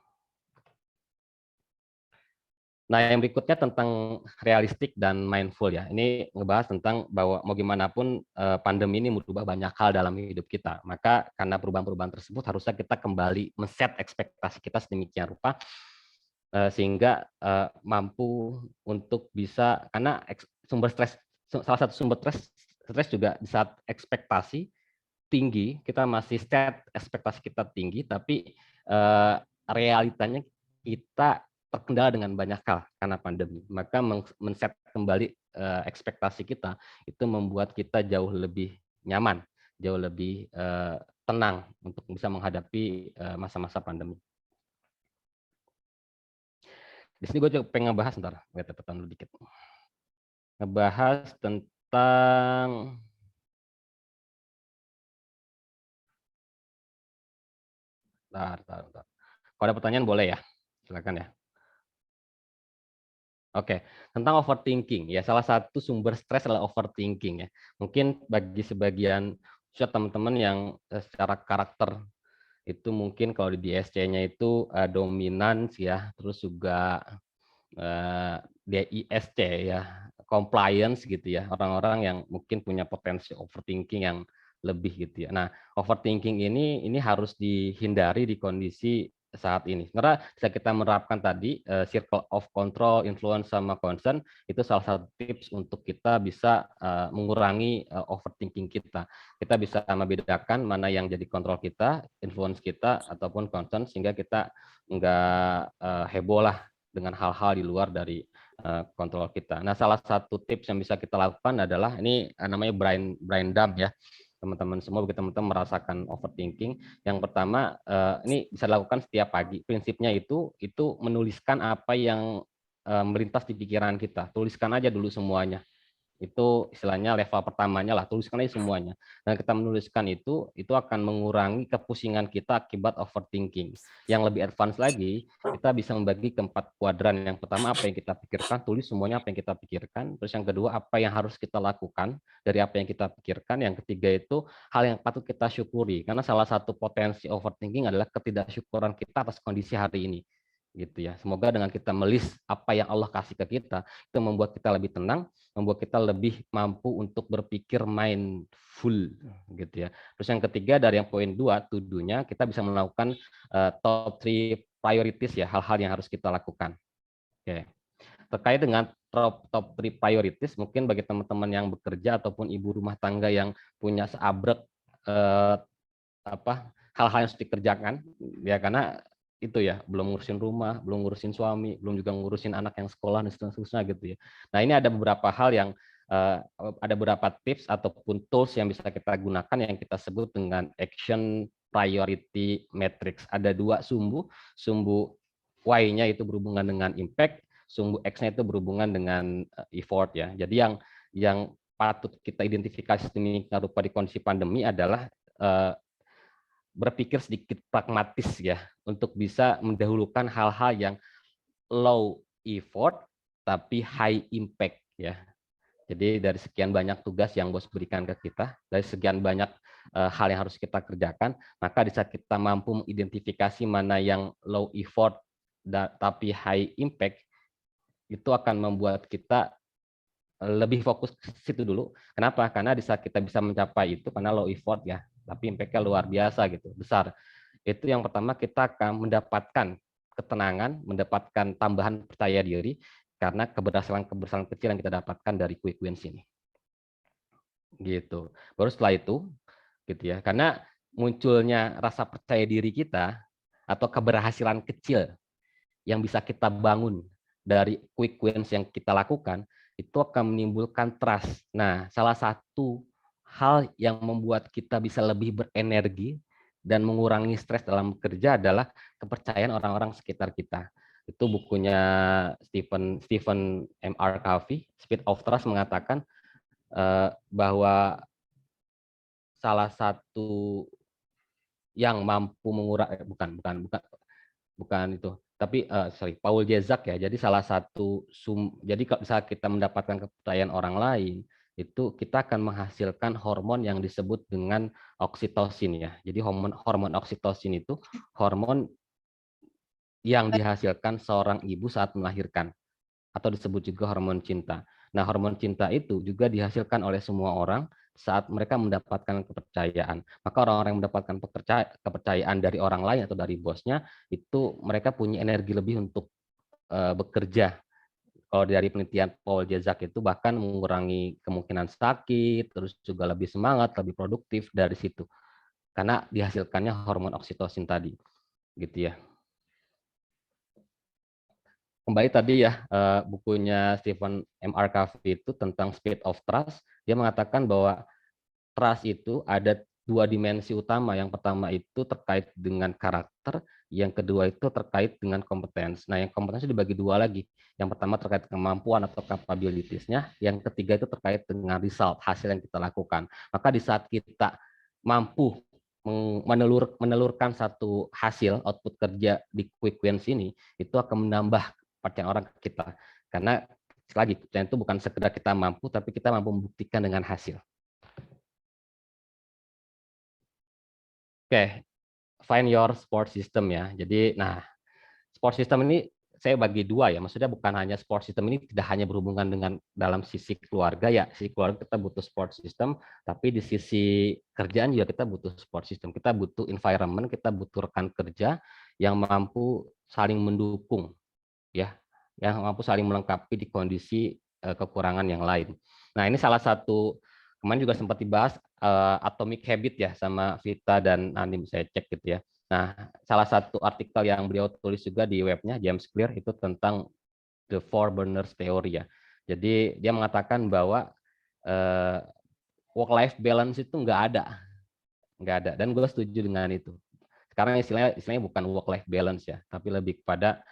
Nah, yang berikutnya tentang realistik dan mindful ya. Ini ngebahas tentang bahwa mau gimana pun pandemi ini merubah banyak hal dalam hidup kita. Maka karena perubahan-perubahan tersebut harusnya kita kembali men-set ekspektasi kita sedemikian rupa sehingga mampu untuk bisa, karena sumber stres, salah satu sumber stres juga di saat ekspektasi tinggi, kita masih set ekspektasi kita tinggi, tapi realitanya kita terkendala dengan banyak hal karena pandemi. Maka men-set kembali ekspektasi kita itu membuat kita jauh lebih nyaman, jauh lebih tenang untuk bisa menghadapi masa-masa pandemi. Di sini gue juga pengen ngebahas, ntar lihat catatan dulu dikit. Ngebahas tentang Bentar. Kalau ada pertanyaan boleh ya, silakan ya. Oke, tentang overthinking ya, salah satu sumber stres adalah overthinking ya. Mungkin bagi sebagian teman-teman yang secara karakter itu mungkin kalau di DSC-nya itu dominans ya, terus juga DISC ya, compliance gitu ya, orang-orang yang mungkin punya potensi overthinking yang lebih gitu ya. Nah, overthinking ini harus dihindari di kondisi saat ini. Karena bisa kita menerapkan tadi circle of control, influence sama concern, itu salah satu tips untuk kita bisa mengurangi overthinking kita. Kita bisa membedakan mana yang jadi kontrol kita, influence kita ataupun concern, sehingga kita nggak heboh lah dengan hal-hal di luar dari kontrol kita. Nah, salah satu tips yang bisa kita lakukan adalah ini namanya brain dump ya. Teman-teman semua, bagi teman-teman merasakan overthinking, yang pertama ini bisa dilakukan setiap pagi. Prinsipnya itu menuliskan apa yang melintas di pikiran kita. Tuliskan aja dulu semuanya. Itu istilahnya level pertamanya lah, tuliskan aja semuanya. Dan kita menuliskan itu akan mengurangi kepusingan kita akibat overthinking. Yang lebih advance lagi, kita bisa membagi ke 4 kuadran. Yang pertama, apa yang kita pikirkan, tulis semuanya apa yang kita pikirkan. Terus yang kedua, apa yang harus kita lakukan dari apa yang kita pikirkan. Yang ketiga itu hal yang patut kita syukuri. Karena salah satu potensi overthinking adalah ketidaksyukuran kita atas kondisi hari ini. Gitu ya. Semoga dengan kita melis apa yang Allah kasih ke kita, itu membuat kita lebih tenang, membuat kita lebih mampu untuk berpikir mindful gitu ya. Terus yang ketiga dari yang poin 2, to-do-nya, kita bisa melakukan top 3 priorities ya, hal-hal yang harus kita lakukan. Oke. Terkait dengan top 3 priorities, mungkin bagi teman-teman yang bekerja ataupun ibu rumah tangga yang punya seabrek hal-hal yang harus dikerjakan ya, karena itu ya, belum ngurusin rumah, belum ngurusin suami, belum juga ngurusin anak yang sekolah dan seterusnya gitu ya. Nah, ini ada beberapa hal yang ada beberapa tips ataupun tools yang bisa kita gunakan yang kita sebut dengan action priority matrix. Ada 2 sumbu Y-nya itu berhubungan dengan impact, sumbu X-nya itu berhubungan dengan effort ya. Jadi yang patut kita identifikasi sedemikian rupa di kondisi pandemi adalah berpikir sedikit pragmatis ya, untuk bisa mendahulukan hal-hal yang low effort tapi high impact ya. Jadi dari sekian banyak tugas yang bos berikan ke kita, dari sekian banyak hal yang harus kita kerjakan, maka di saat kita mampu mengidentifikasi mana yang low effort tapi high impact, itu akan membuat kita lebih fokus ke situ dulu. Kenapa? Karena di saat kita bisa mencapai itu, karena low effort ya, tapi impact-nya luar biasa gitu, besar. Itu yang pertama, kita akan mendapatkan ketenangan, mendapatkan tambahan percaya diri karena keberhasilan kecil yang kita dapatkan dari quick wins ini. Gitu. Baru setelah itu gitu ya. Karena munculnya rasa percaya diri kita atau keberhasilan kecil yang bisa kita bangun dari quick wins yang kita lakukan, itu akan menimbulkan trust. Nah, salah satu hal yang membuat kita bisa lebih berenergi dan mengurangi stres dalam bekerja adalah kepercayaan orang-orang sekitar kita. Itu bukunya Stephen M.R. Covey, Speed of Trust, mengatakan bahwa salah satu yang mampu mengurangi bukan itu, tapi Paul Jezak ya. Jadi salah satu jadi kalau saat kita mendapatkan kepercayaan orang lain, itu kita akan menghasilkan hormon yang disebut dengan oksitosin ya. Jadi hormon oksitosin itu hormon yang dihasilkan seorang ibu saat melahirkan, atau disebut juga hormon cinta. Nah, hormon cinta itu juga dihasilkan oleh semua orang saat mereka mendapatkan kepercayaan. Maka orang-orang yang mendapatkan kepercayaan dari orang lain atau dari bosnya, itu mereka punya energi lebih untuk bekerja. Kalau dari penelitian Paul Jezak itu bahkan mengurangi kemungkinan sakit, terus juga lebih semangat, lebih produktif dari situ. Karena dihasilkannya hormon oksitosin tadi. Gitu ya. Kembali tadi ya, bukunya Stephen M.R. Covey itu tentang Speed of Trust. Dia mengatakan bahwa trust itu ada 2 dimensi utama. Yang pertama itu terkait dengan karakter, yang kedua itu terkait dengan kompetensi. Nah, yang kompetensi dibagi 2 lagi. Yang pertama terkait kemampuan atau capabilities-nya, yang ketiga itu terkait dengan result, hasil yang kita lakukan. Maka di saat kita mampu menelurkan satu hasil output kerja di quick wins ini, itu akan menambah kepercayaan orang ke kita. Karena lagi, kepercayaan itu bukan sekedar kita mampu, tapi kita mampu membuktikan dengan hasil. Oke, find your support system ya. Jadi, nah, support system ini saya bagi 2 ya. Maksudnya bukan hanya support system ini tidak hanya berhubungan dengan dalam sisi keluarga ya. Sisi keluarga kita butuh support system, tapi di sisi kerjaan juga kita butuh support system. Kita butuh environment, kita butuh rekan kerja yang mampu saling mendukung ya, yang mampu saling melengkapi di kondisi kekurangan yang lain. Nah, ini salah satu, kemarin juga sempat dibahas Atomic Habit ya sama Vita dan Anim, saya cek gitu ya. Nah, salah satu artikel yang beliau tulis juga di webnya James Clear itu tentang the Four Burners Theory ya. Jadi dia mengatakan bahwa work-life balance itu nggak ada. Dan gue setuju dengan itu. Sekarang istilahnya bukan work-life balance ya, tapi lebih kepada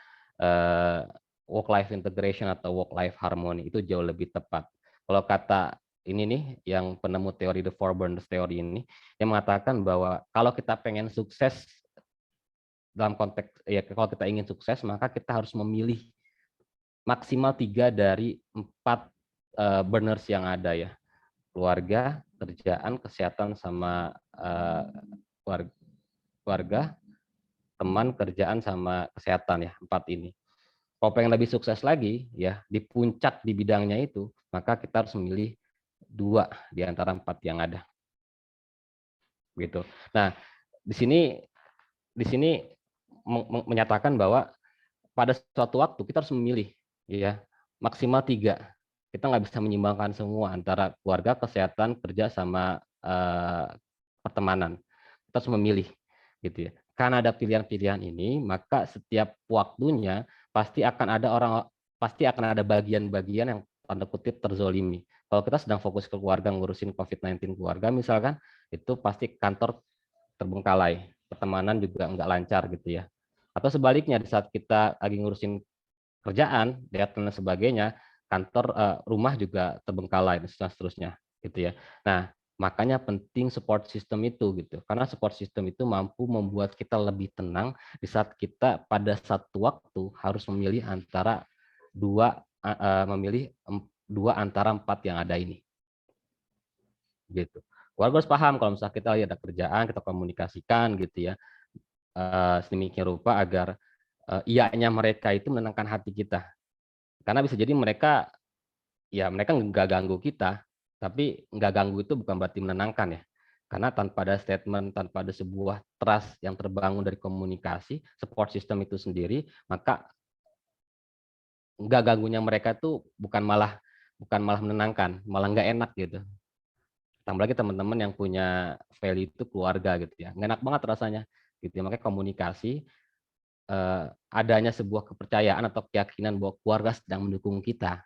work-life integration atau work-life harmony, itu jauh lebih tepat. Kalau kata ini nih, yang penemu teori The Four Burners Theory ini, yang mengatakan bahwa kalau kita pengen sukses dalam konteks, ya kalau kita ingin sukses, maka kita harus memilih maksimal 3 dari 4 burners yang ada ya. Keluarga, kerjaan, kesehatan, sama keluarga, teman, kerjaan, sama kesehatan ya, 4 ini. Kalau pengen lebih sukses lagi ya di puncak di bidangnya itu, maka kita harus memilih 2 di antara 4 yang ada. Gitu. Nah, di sini menyatakan bahwa pada suatu waktu kita harus memilih ya maksimal 3. Kita nggak bisa menyimbangkan semua antara keluarga, kesehatan, kerja, sama pertemanan. Kita harus memilih gitu ya. Karena ada pilihan-pilihan ini, maka setiap waktunya pasti akan ada bagian-bagian yang tanda kutip terzolimi. Kalau kita sedang fokus ke keluarga, ngurusin COVID-19 keluarga misalkan, itu pasti kantor terbengkalai, pertemanan juga nggak lancar gitu ya. Atau sebaliknya, di saat kita lagi ngurusin kerjaan, dan sebagainya, kantor, rumah juga terbengkalai dan seterusnya gitu ya. Nah, makanya penting support system itu gitu. Karena support system itu mampu membuat kita lebih tenang di saat kita pada satu waktu harus memilih antara 2 antara 4 yang ada ini. Gitu. Keluarga harus paham kalau misalnya kita lagi ada kerjaan, kita komunikasikan gitu ya. Sedemikian rupa agar iyanya mereka itu menenangkan hati kita. Karena bisa jadi mereka nggak ganggu kita, tapi nggak ganggu itu bukan berarti menenangkan ya. Karena tanpa ada statement, tanpa ada sebuah trust yang terbangun dari komunikasi, support system itu sendiri, maka nggak ganggunya mereka itu bukan malah menenangkan, malah nggak enak gitu. Tambah lagi teman-teman yang punya value itu keluarga gitu ya, nggak enak banget rasanya gitu ya. Makanya komunikasi, adanya sebuah kepercayaan atau keyakinan bahwa keluarga sedang mendukung kita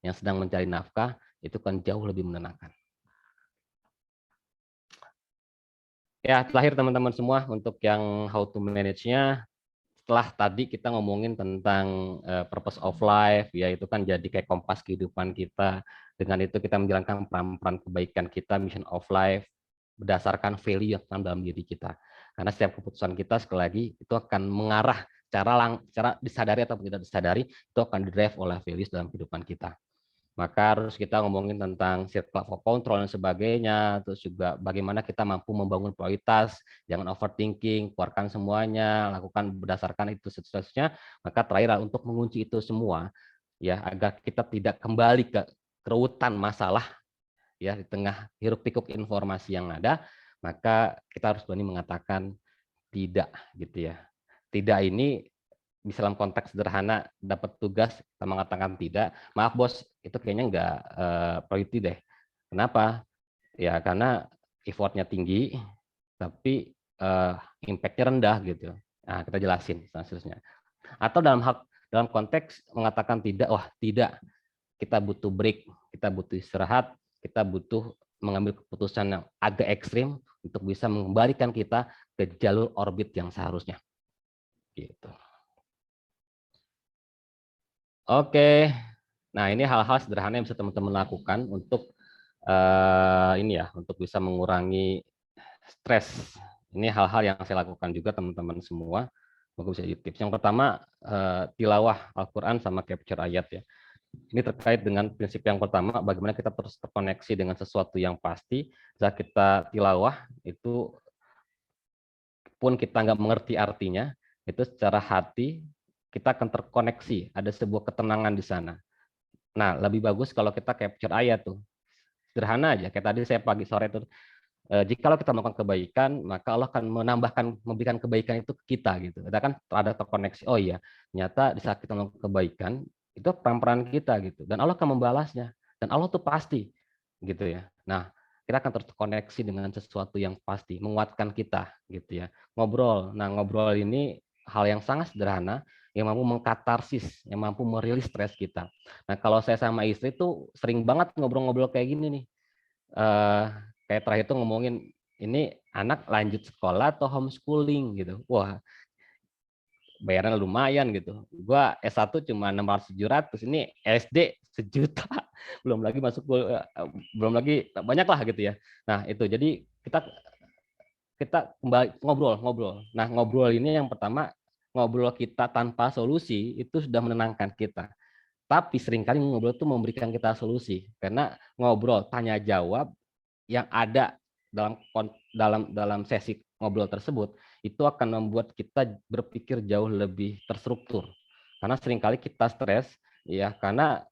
yang sedang mencari nafkah, itu kan jauh lebih menenangkan. Ya, terakhir teman-teman semua, untuk yang how to manage-nya, setelah tadi kita ngomongin tentang purpose of life, ya itu kan jadi kayak kompas kehidupan kita. Dengan itu kita menjalankan peran-peran kebaikan kita, mission of life, berdasarkan value yang dalam diri kita. Karena setiap keputusan kita, sekali lagi, itu akan mengarah secara disadari atau tidak disadari, itu akan di-drive oleh values dalam kehidupan kita. Maka harus kita ngomongin tentang circle of control dan sebagainya, terus juga bagaimana kita mampu membangun prioritas, jangan overthinking, keluarkan semuanya, lakukan berdasarkan itu seterusnya. Maka terakhir untuk mengunci itu semua, ya agar kita tidak kembali ke kerutan masalah, ya di tengah hiruk pikuk informasi yang ada, maka kita harus berani mengatakan tidak, gitu ya. Tidak ini bisa dalam konteks sederhana, dapat tugas kita mengatakan tidak, maaf bos, itu kayaknya nggak priority deh. Kenapa? Ya karena effortnya tinggi, tapi impact-nya rendah gitu. Nah, kita jelasin seterusnya. Atau dalam konteks mengatakan tidak, wah tidak, kita butuh break, kita butuh istirahat, kita butuh mengambil keputusan yang agak ekstrim untuk bisa mengembalikan kita ke jalur orbit yang seharusnya. Gitu. Oke, nah ini hal-hal sederhana yang bisa teman-teman lakukan untuk untuk bisa mengurangi stres. Ini hal-hal yang saya lakukan juga teman-teman semua. Semoga bisa jadi tips. Yang pertama, tilawah Al-Quran sama capture ayat ya. Ini terkait dengan prinsip yang pertama, bagaimana kita terus terkoneksi dengan sesuatu yang pasti. Saat kita tilawah, itu pun kita nggak mengerti artinya, itu secara hati kita akan terkoneksi, ada sebuah ketenangan di sana. Nah, lebih bagus kalau kita capture ayat tuh. Sederhana aja, kayak tadi saya pagi sore itu, jikalau kita melakukan kebaikan, maka Allah akan memberikan kebaikan itu ke kita gitu. Kita kan ada terkoneksi. Oh iya, ternyata di saat kita melakukan kebaikan, itu peran-peran kita gitu. Dan Allah akan membalasnya. Dan Allah tuh pasti gitu ya. Nah, kita akan terkoneksi dengan sesuatu yang pasti, menguatkan kita gitu ya. Ngobrol. Nah, ngobrol ini hal yang sangat sederhana yang mampu mengkatarsis, yang mampu merilis stres kita. Nah, kalau saya sama istri tuh sering banget ngobrol-ngobrol kayak gini nih. Kayak terakhir itu ngomongin ini anak lanjut sekolah atau homeschooling gitu. Wah, bayarannya lumayan gitu. Gua S1 cuma 600-700, ini SD 1 juta. belum lagi belum lagi banyak lah gitu ya. Nah itu jadi kita kembali ngobrol. Nah ngobrol ini yang pertama, ngobrol kita tanpa solusi itu sudah menenangkan kita. Tapi seringkali ngobrol itu memberikan kita solusi karena ngobrol tanya jawab yang ada dalam sesi ngobrol tersebut itu akan membuat kita berpikir jauh lebih terstruktur. Karena seringkali kita stres ya karena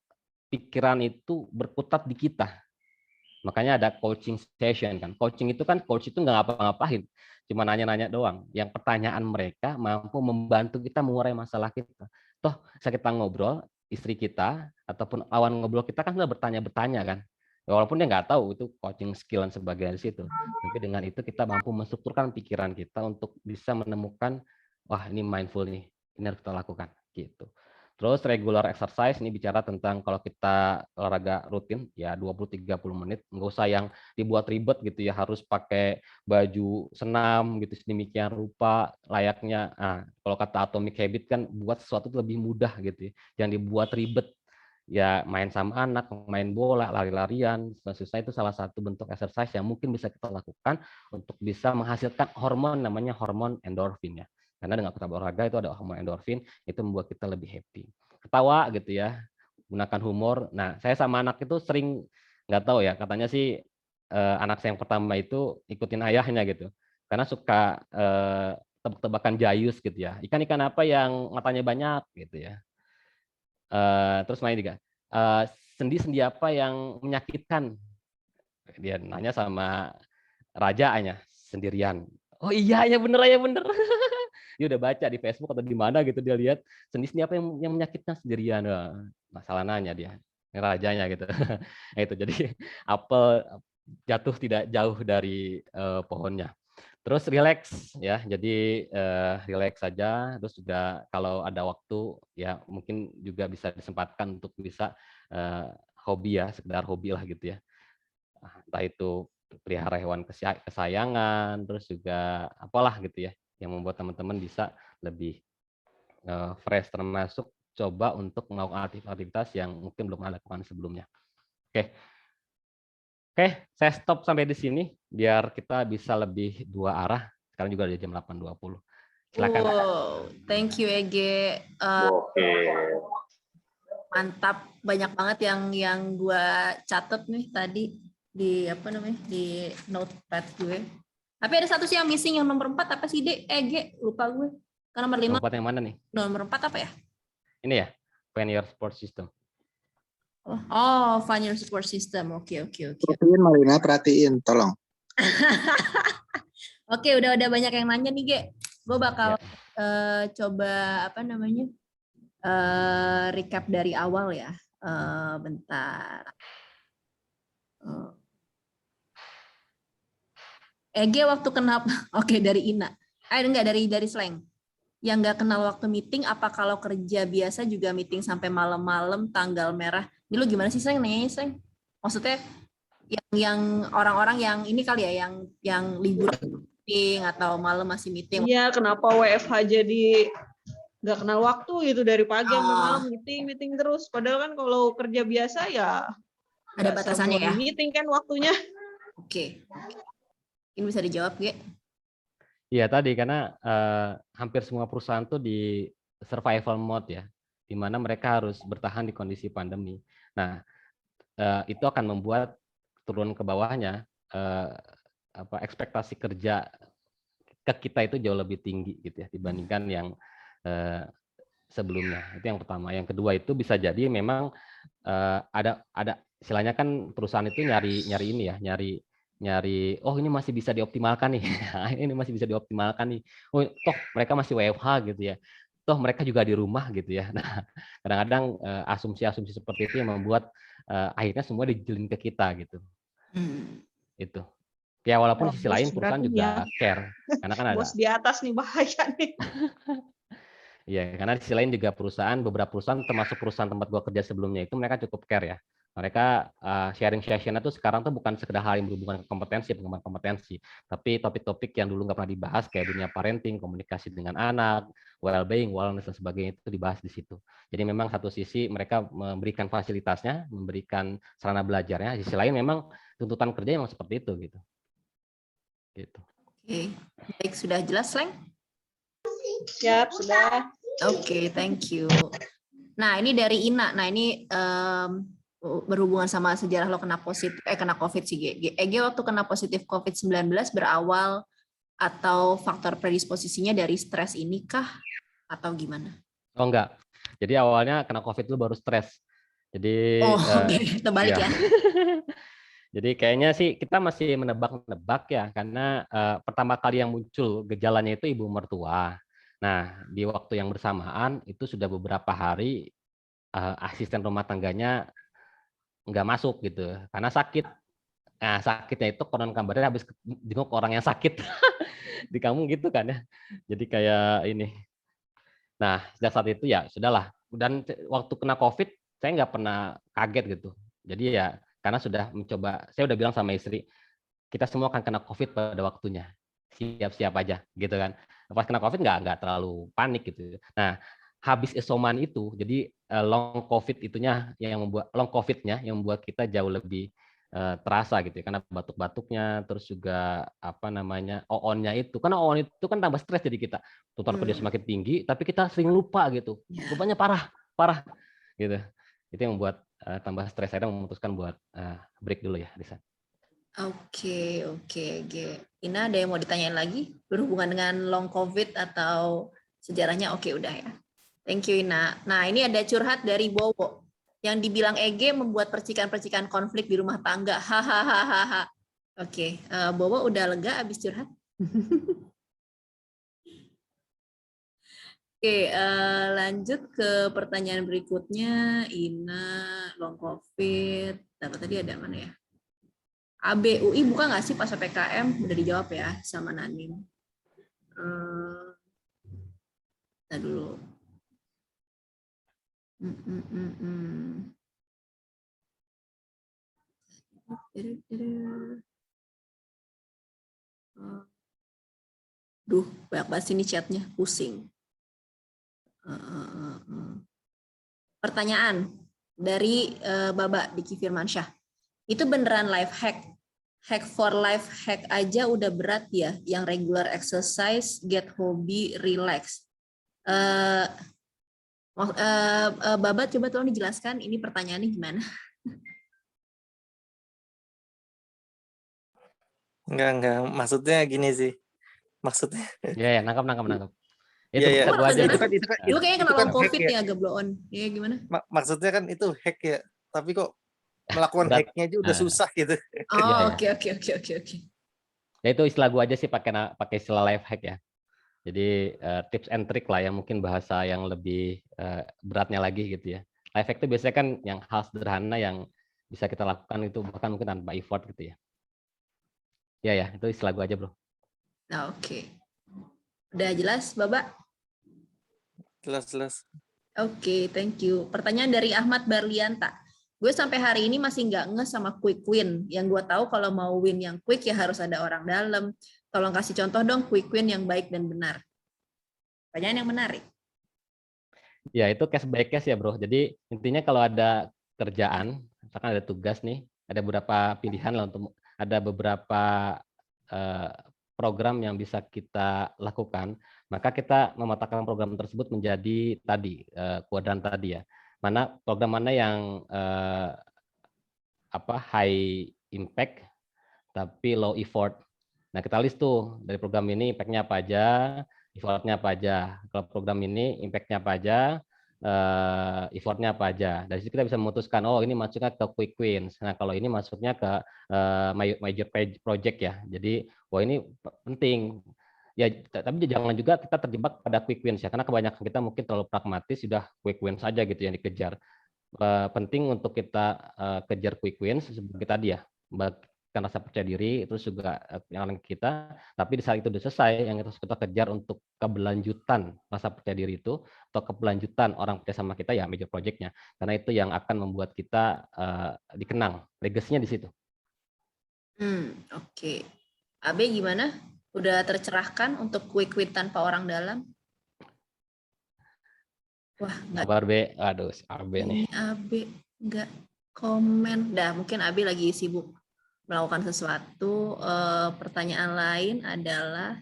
pikiran itu berkutat di kita. Makanya ada coaching session kan. Coaching itu kan coach itu nggak ngapa-ngapain, cuma nanya-nanya doang. Yang pertanyaan mereka mampu membantu kita mengurai masalah kita. Toh saat kita ngobrol, istri kita ataupun lawan ngobrol kita kan sudah bertanya-bertanya kan. Walaupun dia nggak tahu itu coaching skill dan sebagainya di situ. Tapi dengan itu kita mampu menstrukturkan pikiran kita untuk bisa menemukan, wah ini mindful nih, ini harus kita lakukan gitu. Terus regular exercise ini bicara tentang kalau kita olahraga rutin ya 20-30 menit, nggak usah yang dibuat ribet gitu ya, harus pakai baju senam gitu sedemikian rupa layaknya. Nah, kalau kata Atomic Habit kan buat sesuatu lebih mudah gitu ya, yang dibuat ribet. Ya main sama anak, main bola, lari-larian, susah itu salah satu bentuk exercise yang mungkin bisa kita lakukan untuk bisa menghasilkan hormon namanya hormon endorfin ya. Karena dengan kita berolahraga itu ada hormon endorfin, itu membuat kita lebih happy. Ketawa gitu ya, gunakan humor. Nah, saya sama anak itu sering nggak tahu ya, katanya sih anak saya yang pertama itu ikutin ayahnya gitu. Karena suka tebak-tebakan jayus gitu ya. Ikan-ikan apa yang matanya banyak gitu ya. Terus main juga. Sendi-sendi apa yang menyakitkan? Dia nanya sama rajanya sendirian. Oh iya ya bener ya bener. Dia udah baca di Facebook atau di mana gitu dia lihat sendi-sendi apa yang menyakitkan sendirian. Masalah nanya dia rajanya gitu. Itu jadi apel jatuh tidak jauh dari pohonnya. Terus relax ya, jadi relax saja. Terus juga kalau ada waktu ya mungkin juga bisa disempatkan untuk bisa hobi ya, sekedar hobi lah gitu ya. Entah itu pelihara hewan kesayangan, terus juga apalah gitu ya, yang membuat teman-teman bisa lebih fresh, termasuk coba untuk melakukan aktivitas yang mungkin belum Anda lakukan sebelumnya. Oke, saya stop sampai di sini biar kita bisa lebih dua arah. Sekarang juga udah jam 8.20. Silakan. Wow, thank you Ege. Oke. Mantap, banyak banget yang gue catet nih tadi di apa namanya di notepad gue. Tapi ada satu sih yang missing, yang nomor 4 apa sih Dek? Ege, lupa gue. Kan nomor 5. Nomor 4 yang mana nih? Nomor 4 apa ya? Ini ya, plan your support system. Oh, find your support system. Oke. Perhatiin Marina, perhatiin, tolong. Oke, udah banyak yang nanya nih, Ge. Gue bakal coba apa namanya? Recap dari awal ya. Bentar. Ege waktu kenapa? Oke, dari Ina. Enggak, dari Slang. Yang nggak kenal waktu meeting, apa kalau kerja biasa juga meeting sampai malam-malam tanggal merah? Ini lu gimana sih, Slang? Nih, Slang. Maksudnya yang orang-orang yang ini kali ya, yang libur meeting atau malam masih meeting. Iya, kenapa WFH jadi nggak kenal waktu gitu, dari pagi sampai malam meeting terus. Padahal kan kalau kerja biasa ya ada batasannya ya. Meeting kan waktunya. Oke. Ini bisa dijawab, Ge? Iya tadi karena hampir semua perusahaan tuh di survival mode ya, di mana mereka harus bertahan di kondisi pandemi. Nah, itu akan membuat turun ke bawahnya ekspektasi kerja ke kita itu jauh lebih tinggi gitu ya dibandingkan yang sebelumnya. Itu yang pertama. Yang kedua itu bisa jadi memang ada istilahnya kan perusahaan itu nyari ini ya, nyari oh ini masih bisa dioptimalkan nih. Ini masih bisa dioptimalkan nih. Oh toh mereka masih WFH gitu ya. Toh mereka juga di rumah gitu ya. Nah, kadang-kadang asumsi-asumsi seperti itu yang membuat akhirnya semua dijelin ke kita gitu. Itu. Ya walaupun sisi lain perusahaan juga care. Karena kan ada bos di atas nih bahaya nih. Iya, karena di sisi lain juga beberapa perusahaan termasuk perusahaan tempat gua kerja sebelumnya itu mereka cukup care ya. Mereka sharing session itu sekarang tuh bukan sekedar hal yang berhubungan ke kompetensi, pengembangan kompetensi, tapi topik-topik yang dulu nggak pernah dibahas kayak dunia parenting, komunikasi dengan anak, well-being, wellness dan sebagainya itu dibahas di situ. Jadi memang satu sisi mereka memberikan fasilitasnya, memberikan sarana belajarnya, di sisi lain memang tuntutan kerja memang seperti itu gitu. Gitu. Oke, baik, sudah jelas, Leng? Siap, sudah. Oke, thank you. Nah, ini dari Ina. Nah, ini berhubungan sama sejarah lo kena COVID sih, G. Ege waktu kena positif COVID-19 berawal atau faktor predisposisinya dari stres ini kah? Atau gimana? Oh enggak. Jadi awalnya kena COVID itu baru stres. Jadi oke, terbalik ya. Jadi kayaknya sih kita masih menebak-nebak ya, karena pertama kali yang muncul gejalanya itu ibu mertua. Nah, di waktu yang bersamaan itu sudah beberapa hari asisten rumah tangganya nggak masuk gitu, karena sakit. Nah, sakitnya itu konon kabarnya habis jenguk orang yang sakit. Di kamu gitu kan ya. Jadi kayak ini. Nah, sejak saat itu ya sudahlah. Dan waktu kena COVID, saya nggak pernah kaget gitu. Jadi ya, karena sudah mencoba, saya udah bilang sama istri, kita semua akan kena COVID pada waktunya. Siap-siap aja, gitu kan. Pas kena COVID nggak terlalu panik gitu. Nah, habis isoman itu, jadi long COVID itunya yang membuat long COVID-nya yang membuat kita jauh lebih terasa gitu ya, karena batuk-batuknya, terus juga apa namanya OON-nya itu, karena OON itu kan tambah stres jadi kita tuntutan kerja semakin tinggi, tapi kita sering lupa gitu, lupanya parah gitu. Itu yang membuat tambah stres. Saya memutuskan buat break dulu ya, Risa. Oke. Ina, ada yang mau ditanyain lagi berhubungan dengan long COVID atau sejarahnya? Oke, udah ya. Thank you, Ina. Nah, ini ada curhat dari Bowo. Yang dibilang Ege membuat percikan-percikan konflik di rumah tangga. Hahaha. Oke, Bowo udah lega abis curhat? Oke, lanjut ke pertanyaan berikutnya. Ina, long COVID. Tadi ada mana ya? ABUI buka nggak sih pas PPKM? Udah dijawab ya sama Nanim. Kita dulu. Duh, banyak banget sini chatnya, pusing. Pertanyaan dari Baba Diki Firmansyah. Itu beneran life hack? Hack for life hack aja udah berat ya, yang regular exercise, get hobi, relax. Baba, coba tolong dijelaskan ini pertanyaannya gimana? Enggak. Maksudnya gini sih. Maksudnya. Ya, nangkap. Itu bisa gua aja. Itu kayaknya kena long COVID ya, agak blow on. Ya gimana? Maksudnya kan itu hack ya. Tapi kok melakukan hacknya aja udah susah gitu. Oh, oke. Ya itu istilah gua aja sih pakai istilah life hack ya. Jadi tips and trick lah ya, mungkin bahasa yang lebih beratnya lagi gitu ya. Life hack itu biasanya kan yang hal sederhana yang bisa kita lakukan itu bahkan mungkin tanpa effort gitu ya. Ya, itu istilah gua aja, Bro. Nah, oke. Udah jelas, Baba? Jelas. Oke, thank you. Pertanyaan dari Ahmad Barlianta. Gue sampai hari ini masih nggak nge sama quick win. Yang gue tahu kalau mau win yang quick ya harus ada orang dalam. Tolong kasih contoh dong quick win yang baik dan benar. Pertanyaan yang menarik. Ya, itu case by case ya, Bro. Jadi intinya kalau ada kerjaan, misalkan ada tugas nih, ada beberapa pilihan lah untuk ada beberapa program yang bisa kita lakukan, maka kita memetakan program tersebut menjadi tadi kuadran tadi ya. Program mana yang high impact tapi low effort. Nah, kita list tuh dari program ini impact-nya apa aja, effort-nya apa aja. Kalau program ini impact-nya apa aja, effort-nya apa aja. Dari situ kita bisa memutuskan, oh ini masuknya ke quick wins. Nah, kalau ini masuknya ke major project ya. Jadi, wah ini penting. Ya, tapi jangan juga kita terjebak pada quick wins ya. Karena kebanyakan kita mungkin terlalu pragmatis, sudah quick wins saja gitu yang dikejar. Penting untuk kita kejar quick wins seperti tadi ya. meningkatkan rasa percaya diri, terus juga yang kita, tapi di saat itu udah selesai, yang harus kita kejar untuk keberlanjutan rasa percaya diri itu, atau keberlanjutan orang percaya sama kita ya major project-nya. Karena itu yang akan membuat kita dikenang, legasinya di situ. Oke. Abe gimana? Udah tercerahkan untuk quick tanpa orang dalam? Wah, nggak. Kabar B, aduh, Abe nih. Ini Abe nggak komen. Dah, mungkin Abe lagi sibuk melakukan sesuatu. Pertanyaan lain adalah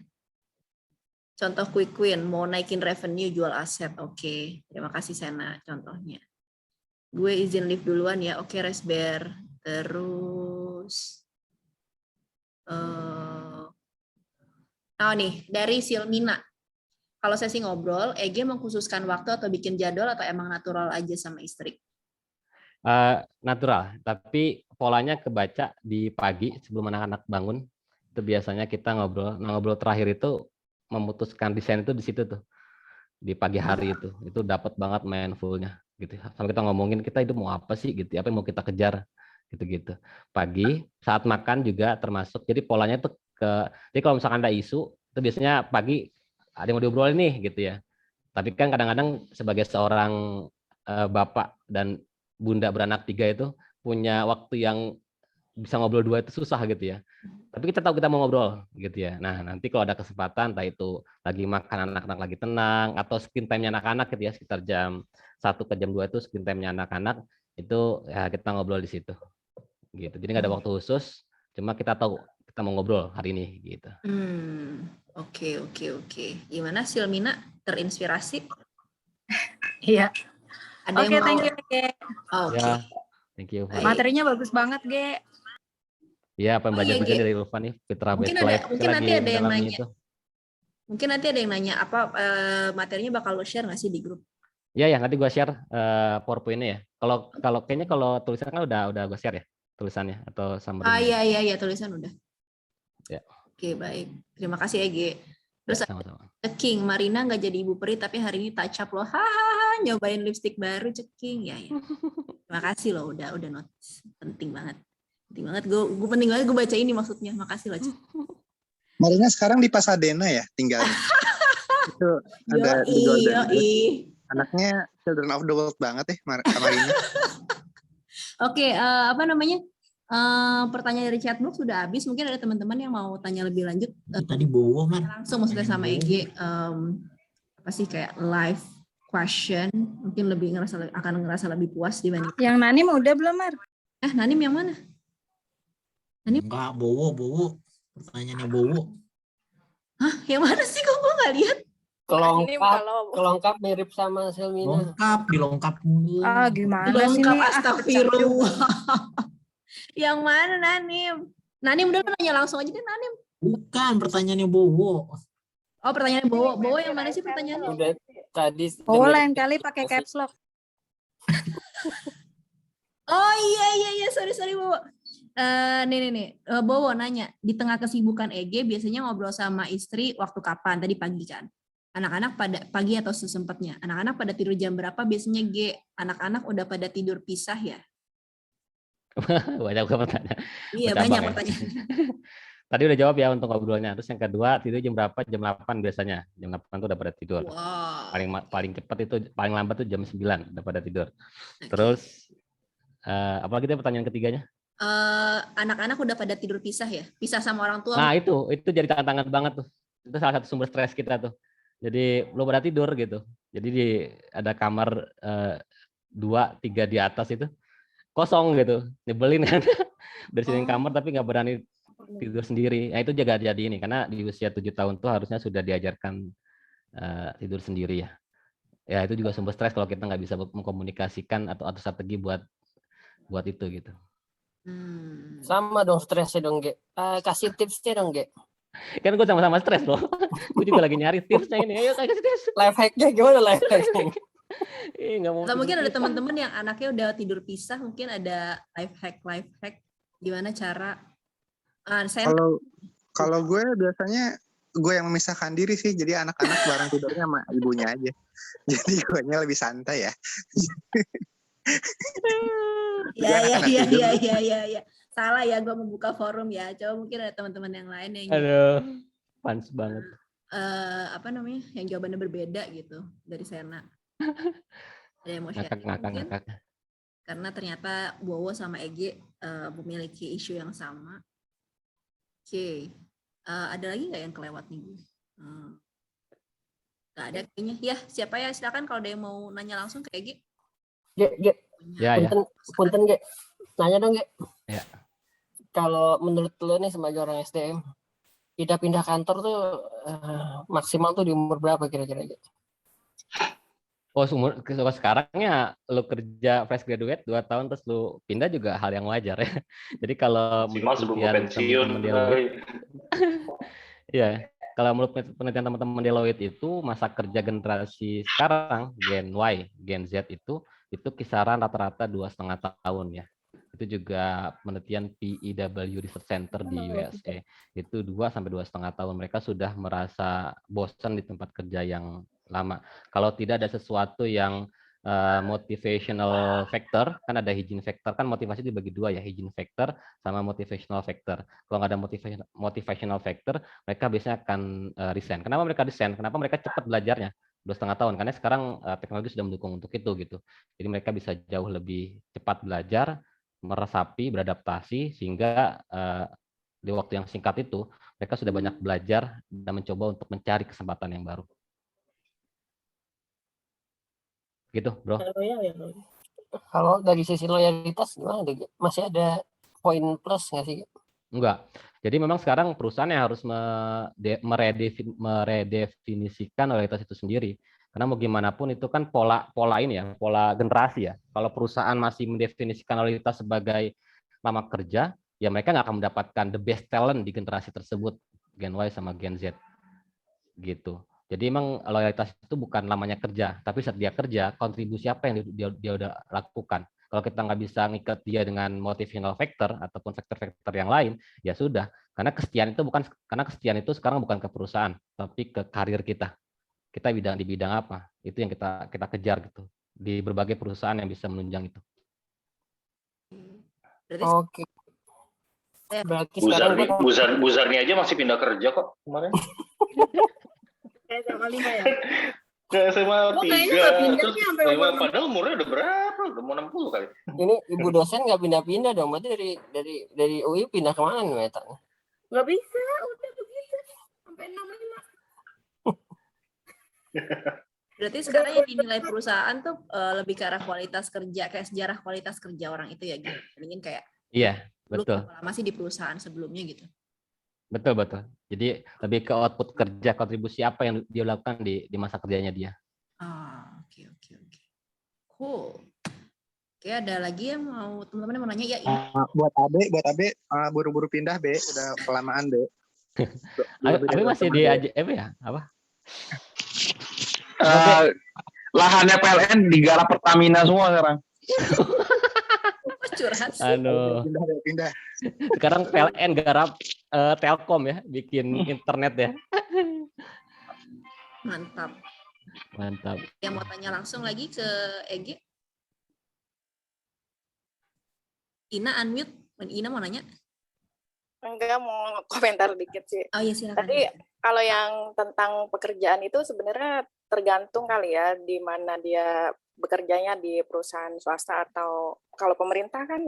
contoh quick win, mau naikin revenue jual aset. Oke, terima kasih Sena contohnya. Gue izin live duluan ya. Oke, Resber. Terus nih dari Silmina. Kalau sesi ngobrol, EG mengkhususkan waktu atau bikin jadwal atau emang natural aja sama istri? Natural, tapi polanya kebaca di pagi sebelum anak-anak bangun. Itu biasanya kita ngobrol terakhir itu memutuskan desain itu di situ tuh, di pagi hari itu dapat banget mindfulnya gitu. Sampai kita ngomongin kita itu mau apa sih gitu, apa yang mau kita kejar gitu. Pagi saat makan juga termasuk. Jadi polanya tuh jadi kalau misalkan ada isu itu biasanya pagi ada yang mau diobrolin nih gitu ya. Tapi kan kadang-kadang sebagai seorang bapak dan bunda beranak 3 itu punya waktu yang bisa ngobrol 2 itu susah gitu ya. Tapi kita tahu kita mau ngobrol gitu ya. Nah, nanti kalau ada kesempatan, entah itu lagi makan anak-anak lagi tenang, atau screen time-nya anak-anak gitu ya, sekitar jam 1 ke jam 2 itu screen time-nya anak-anak, itu ya kita ngobrol di situ. Gitu. Jadi nggak ada waktu khusus, cuma kita tahu kita mau ngobrol hari ini gitu. Oke. Gimana Silmina, terinspirasi? Iya. Ada Oke, yang mau? thank you, Ge. Oke. Ya, thank you. Baik. Materinya bagus banget, Ge. Iya, apa yang belajar iya, juga Ge. dari Ulfa nih, Fitra Mungkin Best ada- Life. mungkin nanti ada yang nanya. Itu. Mungkin nanti ada yang nanya apa materinya bakal lo share nggak sih di grup? Iya, ya nanti gua share PowerPoint-nya ya. Kalau kayaknya kalau tulisan kan udah gua share ya tulisannya atau summary. Iya, tulisan udah. Ya. Oke, baik. Terima kasih Ege. Terus Sama-sama. Ceking, Marina nggak jadi ibu peri tapi hari ini touch up loh. Hahaha, nyobain lipstick baru Ceking. Ya. Terima kasih loh udah notice. Penting banget. Penting banget gue baca ini maksudnya. Makasih loh. Marina sekarang di Pasadena ya tinggalnya. Itu ada The Golden Gate. Anaknya Children of the World banget ya Marina. Oke, apa namanya? Pertanyaan dari chatbox sudah habis. Mungkin ada teman-teman yang mau tanya lebih lanjut. Tadi Bowo, Man. Langsung maksudnya sama EG. Apa sih kayak live question? Mungkin akan ngerasa lebih puas dibanding. Yang Nanim udah belum, Mar? Nanim yang mana? Nanim? Enggak, Bowo. Pertanyaannya Bowo. Hah? Yang mana sih? Kok gue nggak lihat? Kelongkap mirip sama Silmina. Dilongkap dulu. Gimana sih Lengkap, nih? astagfirullah. Yang mana Nanim? Nanim udah nanya langsung aja deh Nanim. Bukan, pertanyaannya Bowo. Oh, pertanyaan Bowo yang mana sih pertanyaannya? Udah tadi. Oh, lain kali pakai caps lock. Oh iya, sorry Bowo. Nih. Bowo nanya, di tengah kesibukan EG biasanya ngobrol sama istri waktu kapan? Tadi pagi kan? Anak-anak pada pagi atau sesempatnya? Anak-anak pada tidur jam berapa? Biasanya G, anak-anak udah pada tidur pisah ya? Banyak pertanyaan. Iya, Bercabang banyak ya. pertanyaan. Tadi udah jawab ya untuk ngobrolnya. Terus yang kedua, tidur jam berapa? Jam 8 biasanya. Jam 8 tuh udah pada tidur. Wow. Paling cepat itu, paling lambat tuh jam 9 udah pada tidur. Terus apalagi itu pertanyaan ketiganya? Anak-anak udah pada tidur pisah ya? Pisah sama orang tua? Nah, itu jadi tantangan banget tuh. Itu salah satu sumber stres kita tuh. Jadi belum pada tidur gitu. Jadi ada kamar 2, 3 di atas itu kosong gitu. Nyebelin kan. Udah sini kamar tapi nggak berani tidur sendiri. Nah, itu juga jadi ini karena di usia 7 tahun tuh harusnya sudah diajarkan tidur sendiri ya. Ya itu juga sumber stres kalau kita nggak bisa mengkomunikasikan atau strategi buat itu gitu. Sama dong stresnya dong, Ge. Kasih tipsnya dong, Ge. Kan gue sama-sama stres loh. Gue juga lagi nyari tipsnya ini. Ayo kasih tips. Life hack-nya gimana life hack-nya? Atau mungkin ada teman-teman yang anaknya udah tidur pisah, mungkin ada life hack gimana cara kalau gue biasanya gue yang memisahkan diri sih, jadi anak-anak bareng tidurnya sama ibunya aja. Jadi gue lebih santai ya. Iya. Salah ya, gue membuka forum ya. Coba mungkin ada teman-teman yang lain yang Aduh, fans banget. apa namanya, yang jawabannya berbeda gitu dari Sena. Ada yang mau sharing mungkin? Ngakak. Karena ternyata Bowo sama Ege memiliki isu yang sama. Oke. Ada lagi nggak yang kelewat nih, Bu? Nggak ada kayaknya. Ya, siapa ya? Silakan kalau ada yang mau nanya langsung ke Ege. Ge, Ya, ya. punten Ge. Nanya dong Ge. Ya. Kalau menurut lo nih sebagai orang SDM, pindah-pindah kantor tuh maksimal tuh di umur berapa kira-kira Ge? Oh, kalau sekarang ya lu kerja fresh graduate 2 tahun terus lu pindah juga hal yang wajar ya. Jadi kalau Maksimal sebelum gue pensiun. Iya, kalau menurut penelitian teman-teman Deloitte itu masa kerja generasi sekarang Gen Y, Gen Z itu kisaran rata-rata 2,5 tahun ya. Itu juga penelitian PEW Research Center di USA. Itu 2 sampai 2,5 tahun. Mereka sudah merasa bosan di tempat kerja yang lama. Kalau tidak ada sesuatu yang motivational factor, kan ada hygiene factor, kan motivasi dibagi 2 ya, hygiene factor sama motivational factor. Kalau nggak ada motivational factor, mereka biasanya akan resign. Kenapa mereka resign? Kenapa mereka cepat belajarnya? 2,5 tahun, karena sekarang teknologi sudah mendukung untuk itu gitu. Jadi mereka bisa jauh lebih cepat belajar, meresapi, beradaptasi, sehingga di waktu yang singkat itu mereka sudah banyak belajar dan mencoba untuk mencari kesempatan yang baru. Gitu, Bro. Kalau dari sisi loyalitas gimana Ge? Masih ada poin plus nggak sih? Enggak. Jadi memang sekarang perusahaan yang harus meredefinisikan loyalitas itu sendiri. Karena mau gimana pun itu kan pola ini ya, pola generasi ya. Kalau perusahaan masih mendefinisikan loyalitas sebagai lama kerja, ya mereka nggak akan mendapatkan the best talent di generasi tersebut, Gen Y sama Gen Z. Gitu. Jadi emang loyalitas itu bukan lamanya kerja, tapi saat dia kerja, kontribusi apa yang dia udah lakukan. Kalau kita nggak bisa ngikat dia dengan motivational factor ataupun faktor-faktor yang lain, ya sudah. Karena kesetiaan itu sekarang bukan ke perusahaan, tapi ke karir kita. Kita di bidang apa? Itu yang kita kejar gitu. Di berbagai perusahaan yang bisa menunjang itu. Oke. Berarti sekarang Buzarnya aja masih pindah kerja kok kemarin. SMA 5 ya? Ke SMA 3, terus sampai padahal umurnya udah berapa? Udah mau 60 kali. ini ibu dosen nggak pindah-pindah dong, berarti dari UI pindah kemana nih Meta? Nggak bisa, udah begitu. Sampai 65. Berarti sekarang yang dinilai perusahaan tuh lebih ke arah kualitas kerja, kayak sejarah kualitas kerja orang itu ya gitu. Ingin kayak Iya, betul. Berapa lama sih di perusahaan sebelumnya gitu. Betul. Jadi lebih ke output kerja, kontribusi apa yang dia lakukan di masa kerjanya dia. Oke. Cool. Oke, ada lagi yang mau teman-teman mau nanya ya? Buat Abe, buru-buru pindah Be, udah kelamaan Be. Abe masih di apa ya? Apa? Lahannya PLN digarap Pertamina semua sekarang. Curhat sih. Aduh. Pindah. Sekarang PLN garap Telkom ya, bikin internet ya. Mantap. Yang mau tanya langsung lagi ke Ege? Ina unmute. Ina mau nanya? Enggak, mau komentar dikit sih. Oh iya silakan. Tadi kalau yang tentang pekerjaan itu sebenarnya tergantung kali ya di mana dia bekerjanya, di perusahaan swasta atau kalau pemerintah kan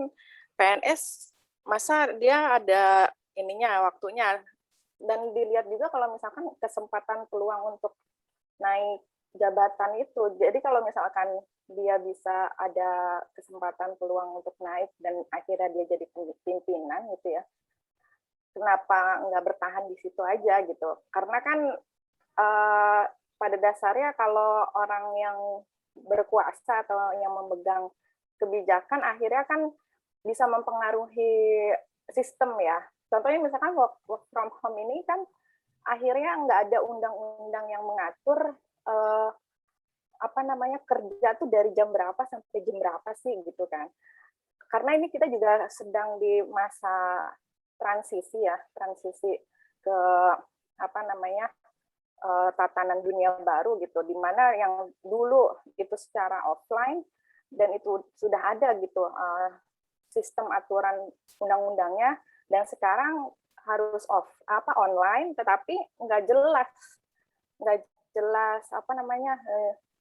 PNS masa dia ada ininya waktunya, dan dilihat juga kalau misalkan kesempatan peluang untuk naik jabatan itu. Jadi kalau misalkan dia bisa ada kesempatan peluang untuk naik dan akhirnya dia jadi pimpinan gitu ya, kenapa nggak bertahan di situ aja gitu? Karena kan pada dasarnya kalau orang yang berkuasa atau yang memegang kebijakan akhirnya kan bisa mempengaruhi sistem ya. Contohnya misalkan work from home ini kan akhirnya nggak ada undang-undang yang mengatur kerja tuh dari jam berapa sampai jam berapa sih gitu kan. Karena ini kita juga sedang di masa transisi ke tatanan dunia baru gitu, di mana yang dulu itu secara offline dan itu sudah ada gitu sistem aturan undang-undangnya, dan sekarang harus online, tetapi nggak jelas apa namanya,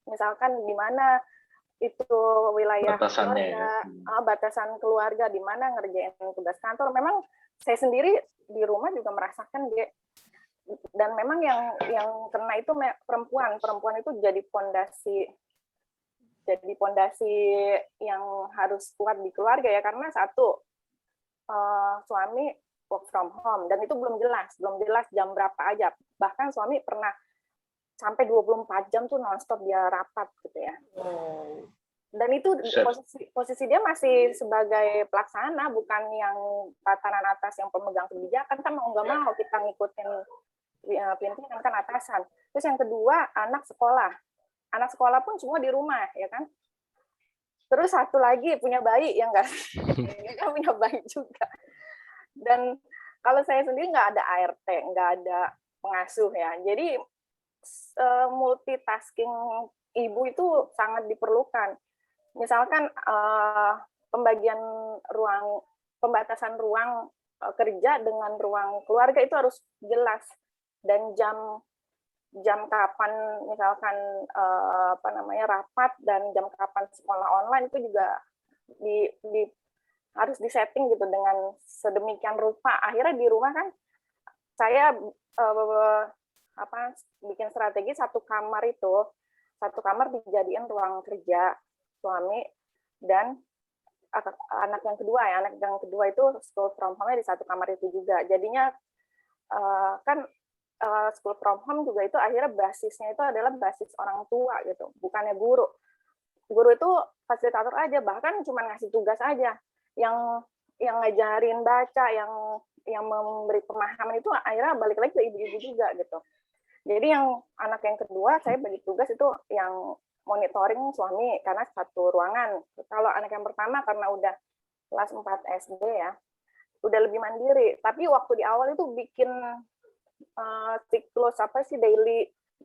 misalkan di mana itu wilayah Batasannya, keluarga, batasan keluarga, di mana ngerjain tugas kantor. Memang saya sendiri di rumah juga merasakan, dan memang yang kena itu perempuan itu jadi pondasi yang harus kuat di keluarga ya, karena satu, suami work from home, dan itu belum jelas jam berapa aja. Bahkan suami pernah sampai 24 jam tuh nonstop dia rapat gitu ya. Dan itu posisi dia masih sebagai pelaksana, bukan yang tataran atas yang pemegang kebijakan. Kan mau nggak mau kita ngikutin pimpinan kan atasan. Terus yang kedua, anak sekolah pun semua di rumah ya kan. Terus satu lagi punya bayi ya enggak, dia punya bayi juga. Dan kalau saya sendiri nggak ada ART, nggak ada pengasuh ya. Jadi multitasking ibu itu sangat diperlukan. Misalkan pembatasan ruang kerja dengan ruang keluarga itu harus jelas, dan jam kapan misalkan rapat dan jam kapan sekolah online itu juga harus disetting gitu dengan sedemikian rupa. Akhirnya di rumah kan saya bikin strategi satu kamar dijadiin ruang kerja suami, dan anak yang kedua itu school from home di satu kamar itu juga. Jadinya school from home juga itu akhirnya basisnya itu adalah basis orang tua gitu, bukannya guru. Guru itu fasilitator aja, bahkan cuma ngasih tugas aja. Yang ngajarin baca, yang memberi pemahaman itu akhirnya balik lagi ke ibu-ibu juga gitu. Jadi yang anak yang kedua saya bagi tugas itu yang monitoring suami karena satu ruangan. Kalau anak yang pertama karena udah kelas 4 SD ya, udah lebih mandiri. Tapi waktu di awal itu bikin siklus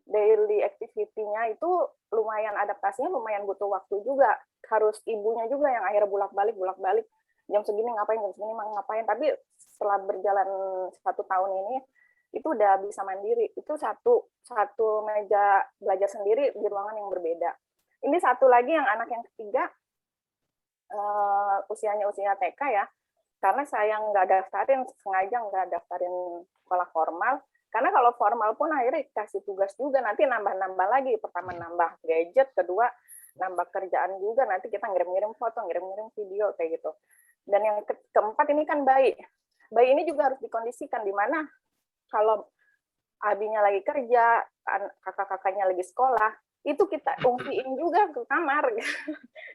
daily activity-nya itu lumayan, adaptasinya lumayan butuh waktu juga. Harus ibunya juga yang akhirnya bolak-balik. Jam segini ngapain, jam segini ngapain. Tapi setelah berjalan 1 tahun ini, itu udah bisa mandiri. Itu satu meja belajar sendiri di ruangan yang berbeda. Ini satu lagi yang anak yang ketiga, usianya usia TK ya, karena saya sengaja nggak daftarin sekolah formal, karena kalau formal pun akhirnya dikasih tugas juga, nanti nambah-nambah lagi. Pertama nambah gadget, kedua nambah kerjaan juga, nanti kita ngirim-ngirim foto, ngirim-ngirim video, kayak gitu. Dan yang keempat ini kan bayi ini juga harus dikondisikan, di mana kalau abinya lagi kerja, kakak-kakaknya lagi sekolah, itu kita ungsiin juga ke kamar.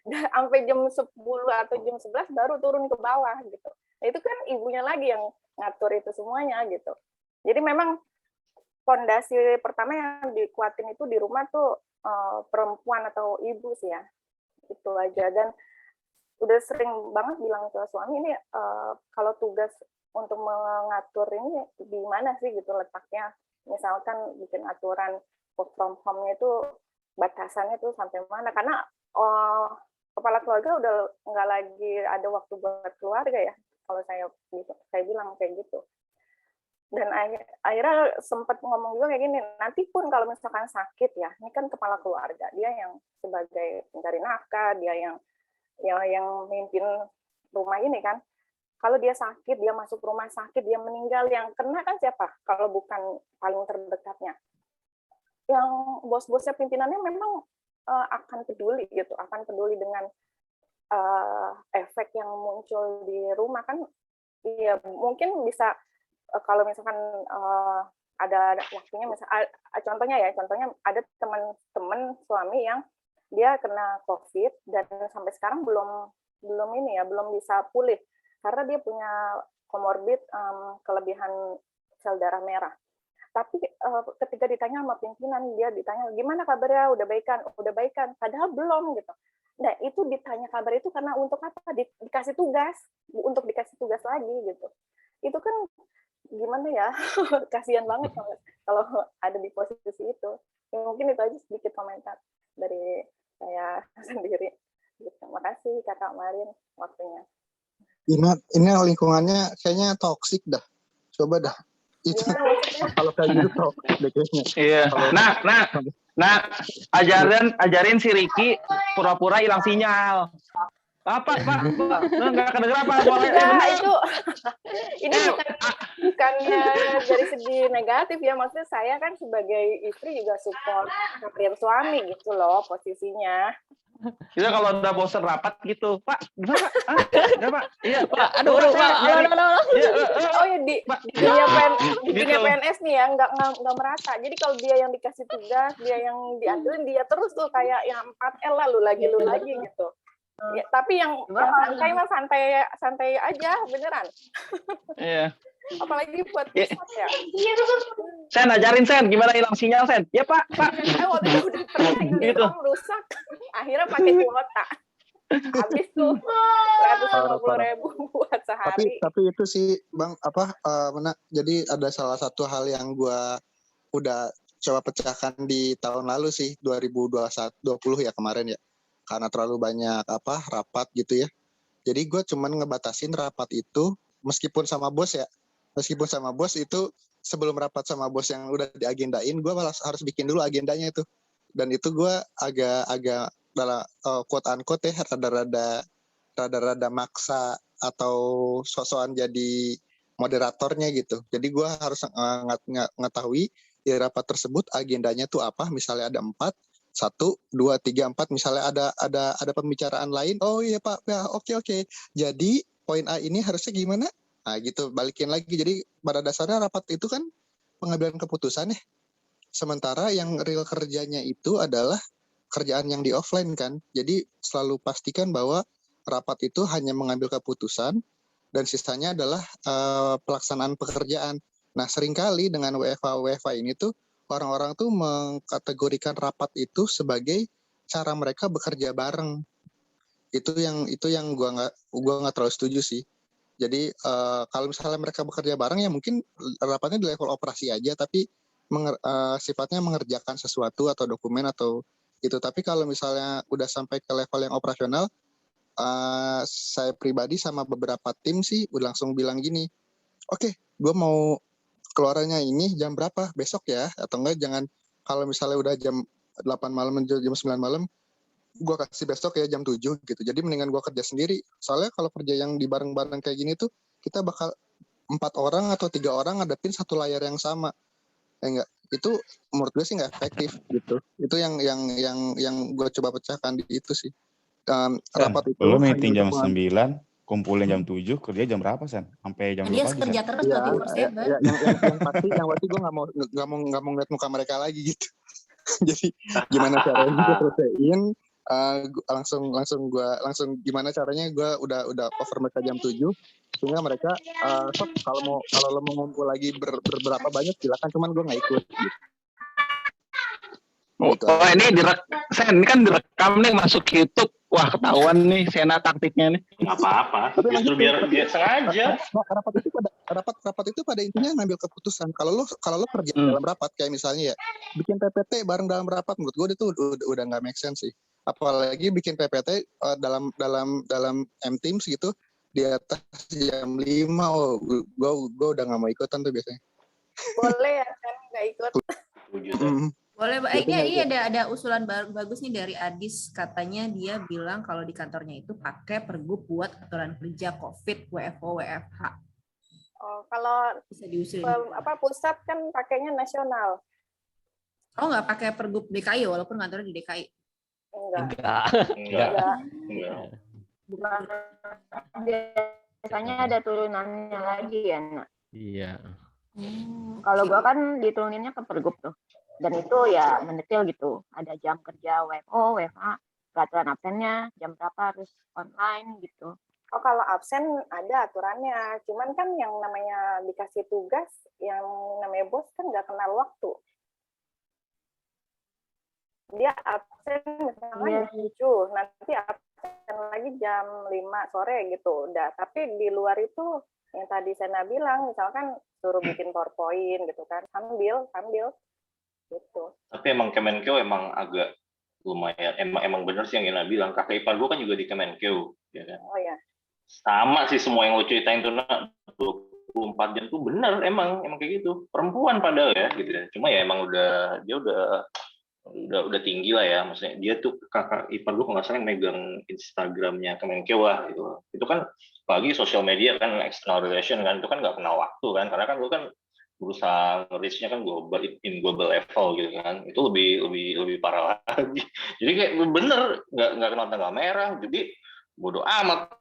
Sampai jam 10 atau jam 11 baru turun ke bawah gitu. Nah, itu kan ibunya lagi yang ngatur itu semuanya gitu. Jadi memang fondasi pertama yang dikuatin itu di rumah tuh perempuan atau ibu sih ya. Itu aja. Dan udah sering banget bilang ke suami ini kalau tugas untuk mengatur ini di mana sih gitu letaknya. Misalkan bikin aturan work from home-nya itu batasannya tuh sampai mana, karena kepala keluarga udah nggak lagi ada waktu buat keluarga ya, kalau saya bilang kayak gitu. Dan akhirnya sempat ngomong juga kayak gini, nanti pun kalau misalkan sakit ya, ini kan kepala keluarga, dia yang sebagai pencari nafkah, dia yang mimpin rumah ini kan. Kalau dia sakit, dia masuk rumah sakit, dia meninggal, yang kena kan siapa? Kalau bukan paling terdekatnya. Yang bos-bosnya pimpinannya memang akan peduli gitu, akan peduli dengan efek yang muncul di rumah kan. Iya, mungkin bisa kalau misalkan ada waktunya, contohnya ada teman-teman suami yang dia kena COVID dan sampai sekarang belum bisa pulih. Karena dia punya komorbid kelebihan sel darah merah. Tapi ketika ditanya sama pimpinan, dia ditanya, gimana kabarnya, udah baikan, padahal belum gitu. Nah, itu ditanya kabar itu karena untuk apa? Dikasih tugas, untuk dikasih tugas lagi gitu. Itu kan gimana ya, kasihan banget kalau ada di posisi itu. Ya, mungkin itu aja sedikit komentar dari saya sendiri. Gitu. Makasih Kakak Marin waktunya. Ini lingkungannya kayaknya toksik dah. Coba dah. Itu kalau kayak gitu toksik deh kayaknya. Iya. Nah, ajarin si Ricky pura-pura hilang sinyal. Pak, nggak kedengeran apa? Enggak, itu ini bukannya dari segi negatif ya, maksudnya saya kan sebagai istri juga support karir suami gitu loh posisinya. Kita kalau udah bosen rapat gitu, Pak, gimana Pak? Enggak Pak, iya Pak. Aduh, oh ya di dunia PNS nih ya, nggak merata. Jadi kalau dia yang dikasih tugas, dia yang diambilin, dia terus tuh kayak yang 4L lah, lu lagi gitu. Ya, tapi yang santai mah santai aja beneran. Iya. Apalagi buat pusat ya. Sen, ajarin Sen, gimana hilang sinyal Sen? Ya Pak. Waktu itu udah pernah gitu. Rusak. Akhirnya pakai kuota. Habis tuh 150.000 buat sehari. Tapi itu sih Bang jadi ada salah satu hal yang gua udah coba pecahkan di tahun lalu sih 2020 ya kemarin ya. Karena terlalu banyak rapat gitu ya. Jadi gue cuman ngebatasin rapat itu meskipun sama bos itu sebelum rapat sama bos yang udah diagendain, gue malah harus bikin dulu agendanya itu. Dan itu gue agak dalam quote unquote ya rada maksa atau sosokan jadi moderatornya gitu. Jadi gue harus ngetahui di rapat tersebut agendanya tuh apa. Misalnya ada 4, 1, 2, 3, 4, misalnya ada pembicaraan lain. Oh iya Pak, ya oke. Jadi poin A ini harusnya gimana? Nah gitu, balikin lagi. Jadi pada dasarnya rapat itu kan pengambilan keputusan ya. Sementara yang real kerjanya itu adalah kerjaan yang di offline kan. Jadi selalu pastikan bahwa rapat itu hanya mengambil keputusan dan sisanya adalah pelaksanaan pekerjaan. Nah seringkali dengan WFA ini tuh orang-orang tuh mengkategorikan rapat itu sebagai cara mereka bekerja bareng. Itu yang gua nggak terlalu setuju sih. Jadi kalau misalnya mereka bekerja bareng ya mungkin rapatnya di level operasi aja, tapi sifatnya mengerjakan sesuatu atau dokumen atau itu. Tapi kalau misalnya udah sampai ke level yang operasional, saya pribadi sama beberapa tim sih udah langsung bilang gini, oke, gue mau keluarannya ini jam berapa besok ya, atau enggak jangan kalau misalnya udah jam 8 malam jam 9 malam gue kasih besok ya jam 7 gitu. Jadi mendingan gue kerja sendiri, soalnya kalau kerja yang di bareng-bareng kayak gini tuh kita bakal 4 orang atau 3 orang ngadepin satu layar yang sama ya enggak, itu menurut gue sih nggak efektif gitu. Itu yang gue coba pecahkan di itu sih. Rapat itu lo meeting jam 9 kumpulin jam 7, kerja jam berapa Sen? Sampai jam Dia berapa kerja terus 24/7. yang pasti gue nggak mau ngeliat muka mereka lagi gitu. Jadi gimana caranya gue selesaiin, langsung gimana caranya gue udah cover mereka jam 7 sehingga mereka kalau lo mau ngumpul lagi berapa banyak silakan, cuman gue nggak ikut gitu. Ini Sen, ini kan direkam nih masuk YouTube. Wah, ketahuan nih Sena taktiknya nih. Nggak apa-apa, justru biar sengaja. Rapat itu pada intinya ngambil keputusan. Kalau lo kerja dalam rapat kayak misalnya ya bikin PPT bareng dalam rapat, menurut gue itu udah nggak make sense sih. Apalagi bikin PPT dalam M-Teams gitu di atas jam 5, gue udah nggak mau ikutan tuh biasanya. Boleh ya kan nggak ikut. Boleh, ini ada usulan bagus nih dari Adis, katanya dia bilang kalau di kantornya itu pakai pergub buat aturan kerja COVID, WFO, WFH. Oh, kalau bisa diusulin. Pusat kan pakainya nasional. Oh, nggak pakai pergub DKI walaupun kantornya di DKI? Enggak. Biasanya ada turunannya lagi ya, Nak. Iya. Kalau gua kan dituruninnya ke pergub tuh. Dan itu ya mendetail gitu. Ada jam kerja WFO, WFA, peraturan absennya, jam berapa harus online gitu. Oh, kalau absen ada aturannya. Cuman kan yang namanya dikasih tugas, yang namanya bos kan nggak kenal waktu. Dia absen misalnya jam 7, nanti absen lagi jam 5 sore gitu. Udah. Tapi di luar itu, yang tadi Sena bilang, misalkan suruh bikin PowerPoint gitu kan, sambil gitu. Tapi emang Kemenkeu emang agak lumayan, emang bener sih yang Ina bilang. Kakak ipar gue kan juga di Kemenkeu, ya kan? Oh ya. sama sih semua yang lo ceritain tuh, Nak. 24 jam tuh bener, emang kayak gitu. Perempuan padahal ya gitu ya. Cuma ya emang dia udah tinggi lah ya. Maksudnya dia tuh kakak ipar gue kalau nggak salah yang megang Instagramnya Kemenkeu lah gitu. Itu kan apalagi sosial media kan, external relation kan, itu kan nggak kenal waktu kan, karena kan lu kan berusaha nge-reach-nya kan global level gitu kan. Itu lebih parah lagi. Jadi kayak bener nggak kenal tanggal merah. Jadi bodoh amat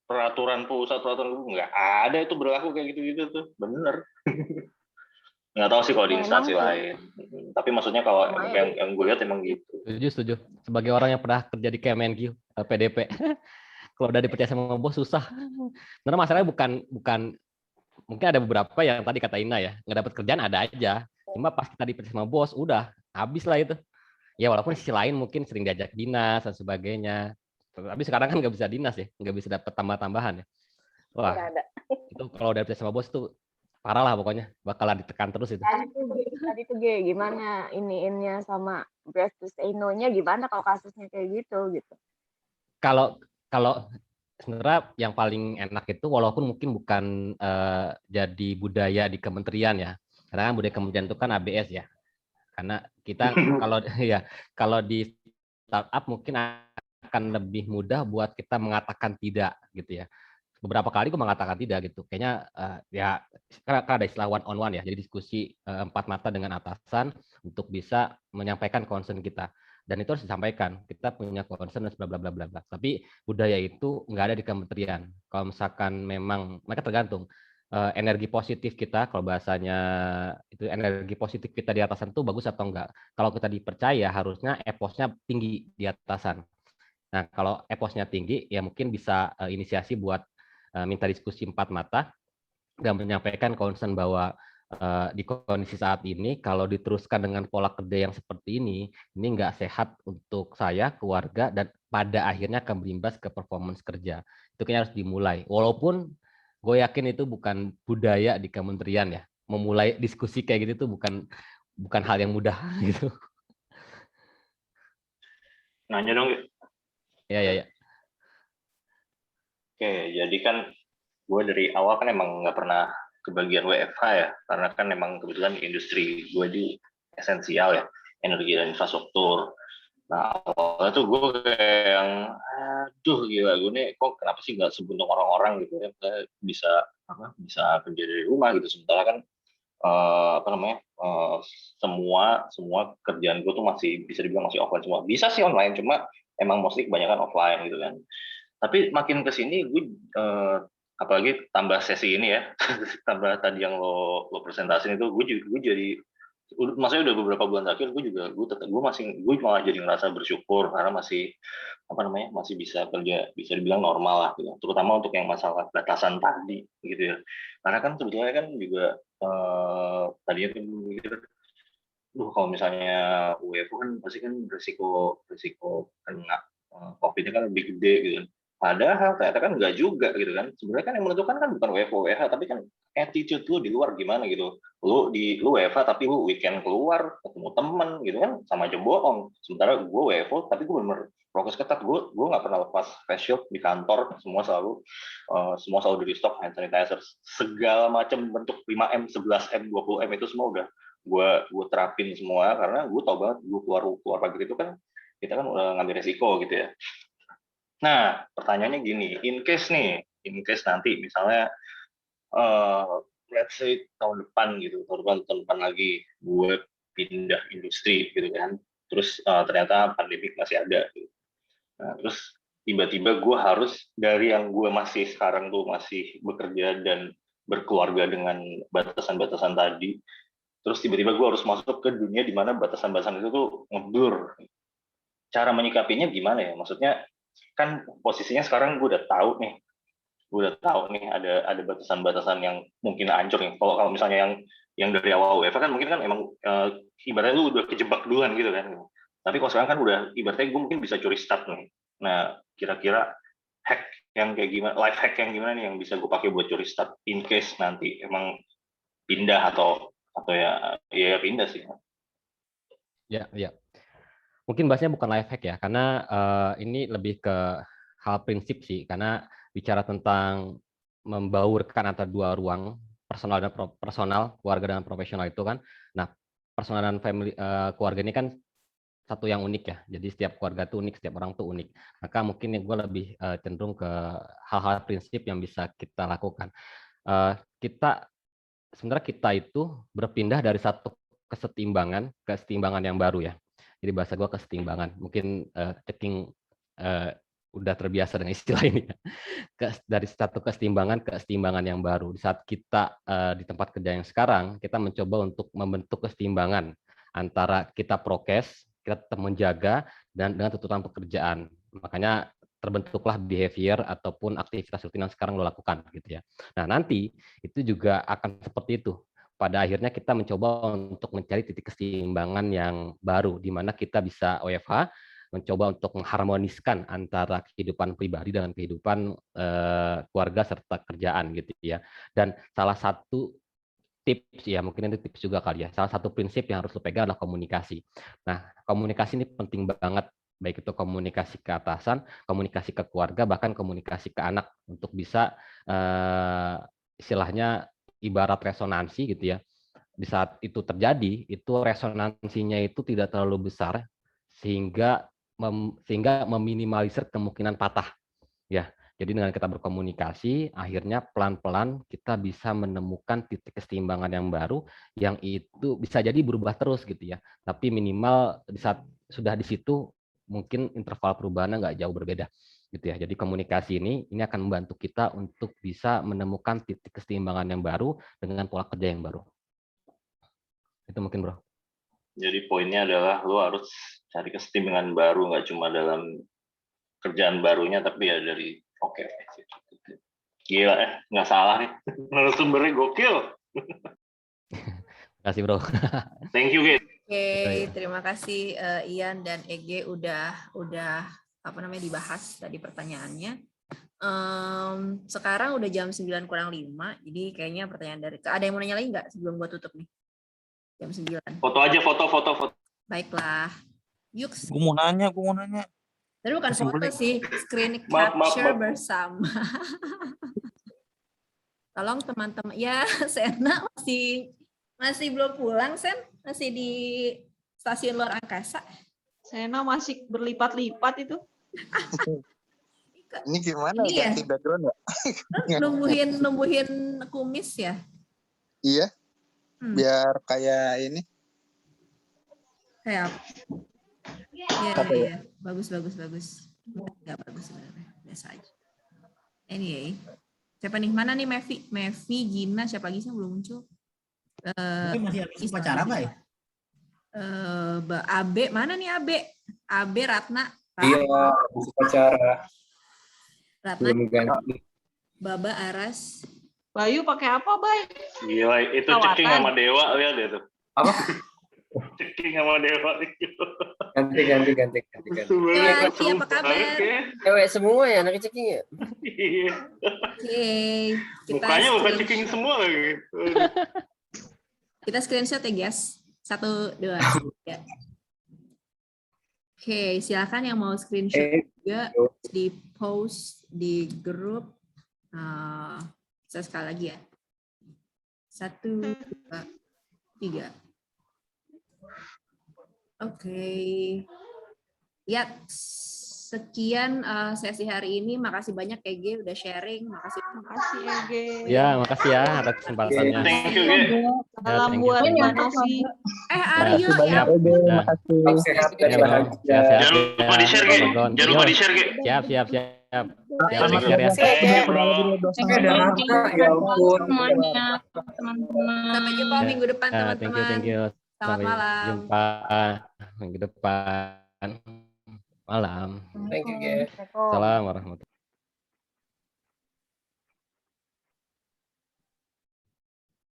peraturan pusat, peraturan nggak ada itu berlaku kayak gitu-gitu tuh, bener. Nggak tahu sih kalau di Ya, emang instansi sih. lain. Tapi maksudnya kalau Lumayan. yang gue lihat emang gitu. Setuju. Sebagai orang yang pernah kerja di Kemenkeu, PDP, kalau udah dipercaya sama bos susah. Sebenarnya masalahnya bukan mungkin ada beberapa yang tadi kata Ina ya, nggak dapat kerjaan ada aja. Cuma pas kita dipercaya sama bos, udah habis lah itu. Ya walaupun sisi lain mungkin sering diajak dinas dan sebagainya. Tapi sekarang kan nggak bisa dinas ya, nggak bisa dapat tambah-tambahan ya. Wah, Nggak ada. itu kalau udah dipercaya sama bos tuh parah lah pokoknya, bakalan ditekan terus itu. Tadi tuh Ge, gimana iniinnya sama Best to Say No-nya gimana kalau kasusnya kayak gitu. Kalau sebenarnya yang paling enak itu walaupun mungkin bukan jadi budaya di kementerian ya, karena kan budaya kementerian itu kan ABS ya, karena kita kalau di startup mungkin akan lebih mudah buat kita mengatakan tidak gitu ya. Beberapa kali gue mengatakan tidak gitu, kayaknya ya karena ada istilah one on one ya, jadi diskusi 4 mata dengan atasan untuk bisa menyampaikan concern kita. Dan itu harus disampaikan, kita punya concern dan bla bla bla bla. Tapi budaya itu nggak ada di kementerian. Kalau misalkan memang mereka tergantung energi positif kita, kalau bahasanya itu energi positif kita di atasan itu bagus atau enggak. Kalau kita dipercaya harusnya eposnya tinggi di atasan. Nah kalau eposnya tinggi ya mungkin bisa inisiasi buat minta diskusi 4 mata dan menyampaikan concern bahwa di kondisi saat ini kalau diteruskan dengan pola kerja yang seperti ini nggak sehat untuk saya, keluarga, dan pada akhirnya akan berimbas ke performance kerja. Itu kayaknya harus dimulai. Walaupun gue yakin itu bukan budaya di kementerian ya. Memulai diskusi kayak gitu tuh bukan hal yang mudah gitu. Nanya dong. Ya. Oke, jadi kan gue dari awal kan emang nggak pernah kebagian WFH ya, karena kan emang kebetulan industri gue di esensial ya, energi dan infrastruktur. Nah awalnya tuh gue kayak yang, aduh gila gue nih kok kenapa sih nggak seberuntung orang-orang gitu ya, bisa kerja dari rumah gitu, sementara kan semua kerjaan gue tuh masih bisa dibilang masih offline semua. Bisa sih online, cuma emang mostly kebanyakan offline gitu kan. Tapi makin ke sini gue apalagi tambah sesi ini ya, tambah tadi yang lo presentasiin itu, gue jadi maksudnya udah beberapa bulan terakhir gue malah jadi ngerasa bersyukur karena masih masih bisa kerja, bisa dibilang normal lah gitu. Terutama untuk yang masalah batasan tadi gitu ya. Karena kan sebetulnya kan juga tadinya tuh gue mikir kalau misalnya WFO kan pasti kan risiko kena COVID-nya kan lebih gede gitu. Padahal ternyata kan enggak juga gitu kan. Sebenarnya kan yang menentukan kan bukan WFO WFH, tapi kan attitude lu di luar gimana gitu. Lu WFH tapi lu weekend keluar ketemu temen gitu kan, sama aja bohong. Sementara gue WFO tapi gue bener prokes ketat. Gue nggak pernah lepas face shield di kantor. Semua selalu di restock, hand sanitizer, segala macam bentuk 5M, 11M, 20M itu semua udah gue terapin semua, karena gue tau banget gue keluar pagi itu kan kita kan udah ngambil resiko gitu ya. Nah pertanyaannya gini, in case nanti misalnya let's say tahun depan lagi gue pindah industri gitu kan, terus ternyata pandemik masih ada gitu. Nah terus tiba-tiba gue harus dari yang gue masih sekarang tuh masih bekerja dan berkeluarga dengan batasan-batasan tadi, terus tiba-tiba gue harus masuk ke dunia di mana batasan-batasan itu tuh ngeblur. Cara menyikapinya gimana ya? Maksudnya kan posisinya sekarang gue udah tahu nih ada batasan-batasan yang mungkin hancur nih. Kalau misalnya yang dari awal WFH kan mungkin kan emang ibaratnya lu udah kejebak duluan gitu kan. Tapi kalau sekarang kan udah ibaratnya gue mungkin bisa curi start nih. Nah kira-kira hack yang kayak gimana, life hack yang gimana nih yang bisa gue pakai buat curi start in case nanti emang pindah atau ya pindah sih. Ya. Mungkin bahasnya bukan life hack ya, karena ini lebih ke hal prinsip sih, karena bicara tentang membaurkan antara dua ruang, personal, keluarga dan profesional itu kan. Nah, personal dan keluarga ini kan satu yang unik ya. Jadi setiap keluarga tuh unik, setiap orang tuh unik. Maka mungkin gue lebih cenderung ke hal-hal prinsip yang bisa kita lakukan. Sebenarnya kita itu berpindah dari satu kesetimbangan ke kesetimbangan yang baru ya. Jadi bahasa gue kesetimbangan. Mungkin Ceking udah terbiasa dengan istilah ini ya. Dari satu kesetimbangan ke kesetimbangan yang baru. Di saat kita di tempat kerja yang sekarang, kita mencoba untuk membentuk kesetimbangan antara kita prokes, kita tetap menjaga, dan dengan tuntutan pekerjaan. Makanya terbentuklah behavior ataupun aktivitas rutin yang sekarang lo lakukan gitu ya. Nah, nanti itu juga akan seperti itu. Pada akhirnya kita mencoba untuk mencari titik keseimbangan yang baru, di mana kita bisa WFH, mencoba untuk mengharmoniskan antara kehidupan pribadi dengan kehidupan keluarga serta kerjaan gitu ya. Dan salah satu tips ya, mungkin itu tips juga kali ya, salah satu prinsip yang harus lo pegang adalah komunikasi. Nah, komunikasi ini penting banget, baik itu komunikasi ke atasan, komunikasi ke keluarga, bahkan komunikasi ke anak, untuk bisa istilahnya ibarat resonansi gitu ya. Di saat itu terjadi, itu resonansinya itu tidak terlalu besar sehingga meminimalisir kemungkinan patah ya. Jadi dengan kita berkomunikasi, akhirnya pelan-pelan kita bisa menemukan titik keseimbangan yang baru, yang itu bisa jadi berubah terus gitu ya. Tapi minimal di saat sudah di situ, mungkin interval perubahannya nggak jauh berbeda gitu ya. Jadi komunikasi ini akan membantu kita untuk bisa menemukan titik keseimbangan yang baru dengan pola kerja yang baru. Itu mungkin, Bro. Jadi poinnya adalah lo harus cari keseimbangan baru, nggak cuma dalam kerjaan barunya, tapi ya dari oke. Gila nggak salah nih. Narasumbernya gokil. Terima kasih, Bro. Thank you, Git. Oke, terima kasih Ian dan Ege udah dibahas tadi pertanyaannya. Sekarang udah jam 9:05, jadi kayaknya pertanyaan dari ada yang mau nanya lagi nggak sebelum gua tutup nih? Jam 9. Foto aja, foto. Baiklah. Yuks. Gue mau nanya. Tapi bukan foto sih, screen Maaf. capture bersama. Tolong teman-teman, ya Sena masih belum pulang, Sen? Masih di stasiun luar angkasa. Sena masih berlipat-lipat itu. Ini gimana Ini ya? ganti background ya? Numbuhin kumis ya? Iya. Biar kayak ini. Kayak Iya. Bagus. Nggak bagus sebenarnya. Biasa aja. Anyway. Siapa nih? Mana nih Mevi, Gina, siapa lagi sih yang belum muncul? Masih habis upacara apa ya? Abe, mana nih Abe? Abe, Ratna. Iya, habis upacara. Ratna, Belum ganti. Baba, Aras. Bayu pakai apa, Bay? Gila, itu Ceking sama Dewa, lihat deh tuh. Apa? Ceking sama Dewa. Ganti. Lagi apa kabar? Cewek semua ya, anak Ceking ya? Iya. Oke. Mukanya bukan Ceking semua lagi. Kita screenshot ya, guys. 1, 2, 3. Oke, silakan yang mau screenshot juga di post di grup. Saya sekali lagi ya. 1, 2, 3. Oke. Ya, sekian sesi hari ini. Makasih banyak Ege udah sharing. Makasih Ege. Ya, makasih ya atas kesempatannya. Thank you, Ege. Salam buat Mbak Novi. Aryo ya. Sehat dan bahagia. Jangan lupa di-share, Ge. Jangan lupa di-share, Ge. Siap. Jangan lupa Share ya. Ya ampun. Sampai jumpa minggu depan, teman-teman. Thank you. Selamat malam. Jumpa minggu depan malam. Thank you, Ge. Assalamualaikum warahmatullahi wabarakatuh.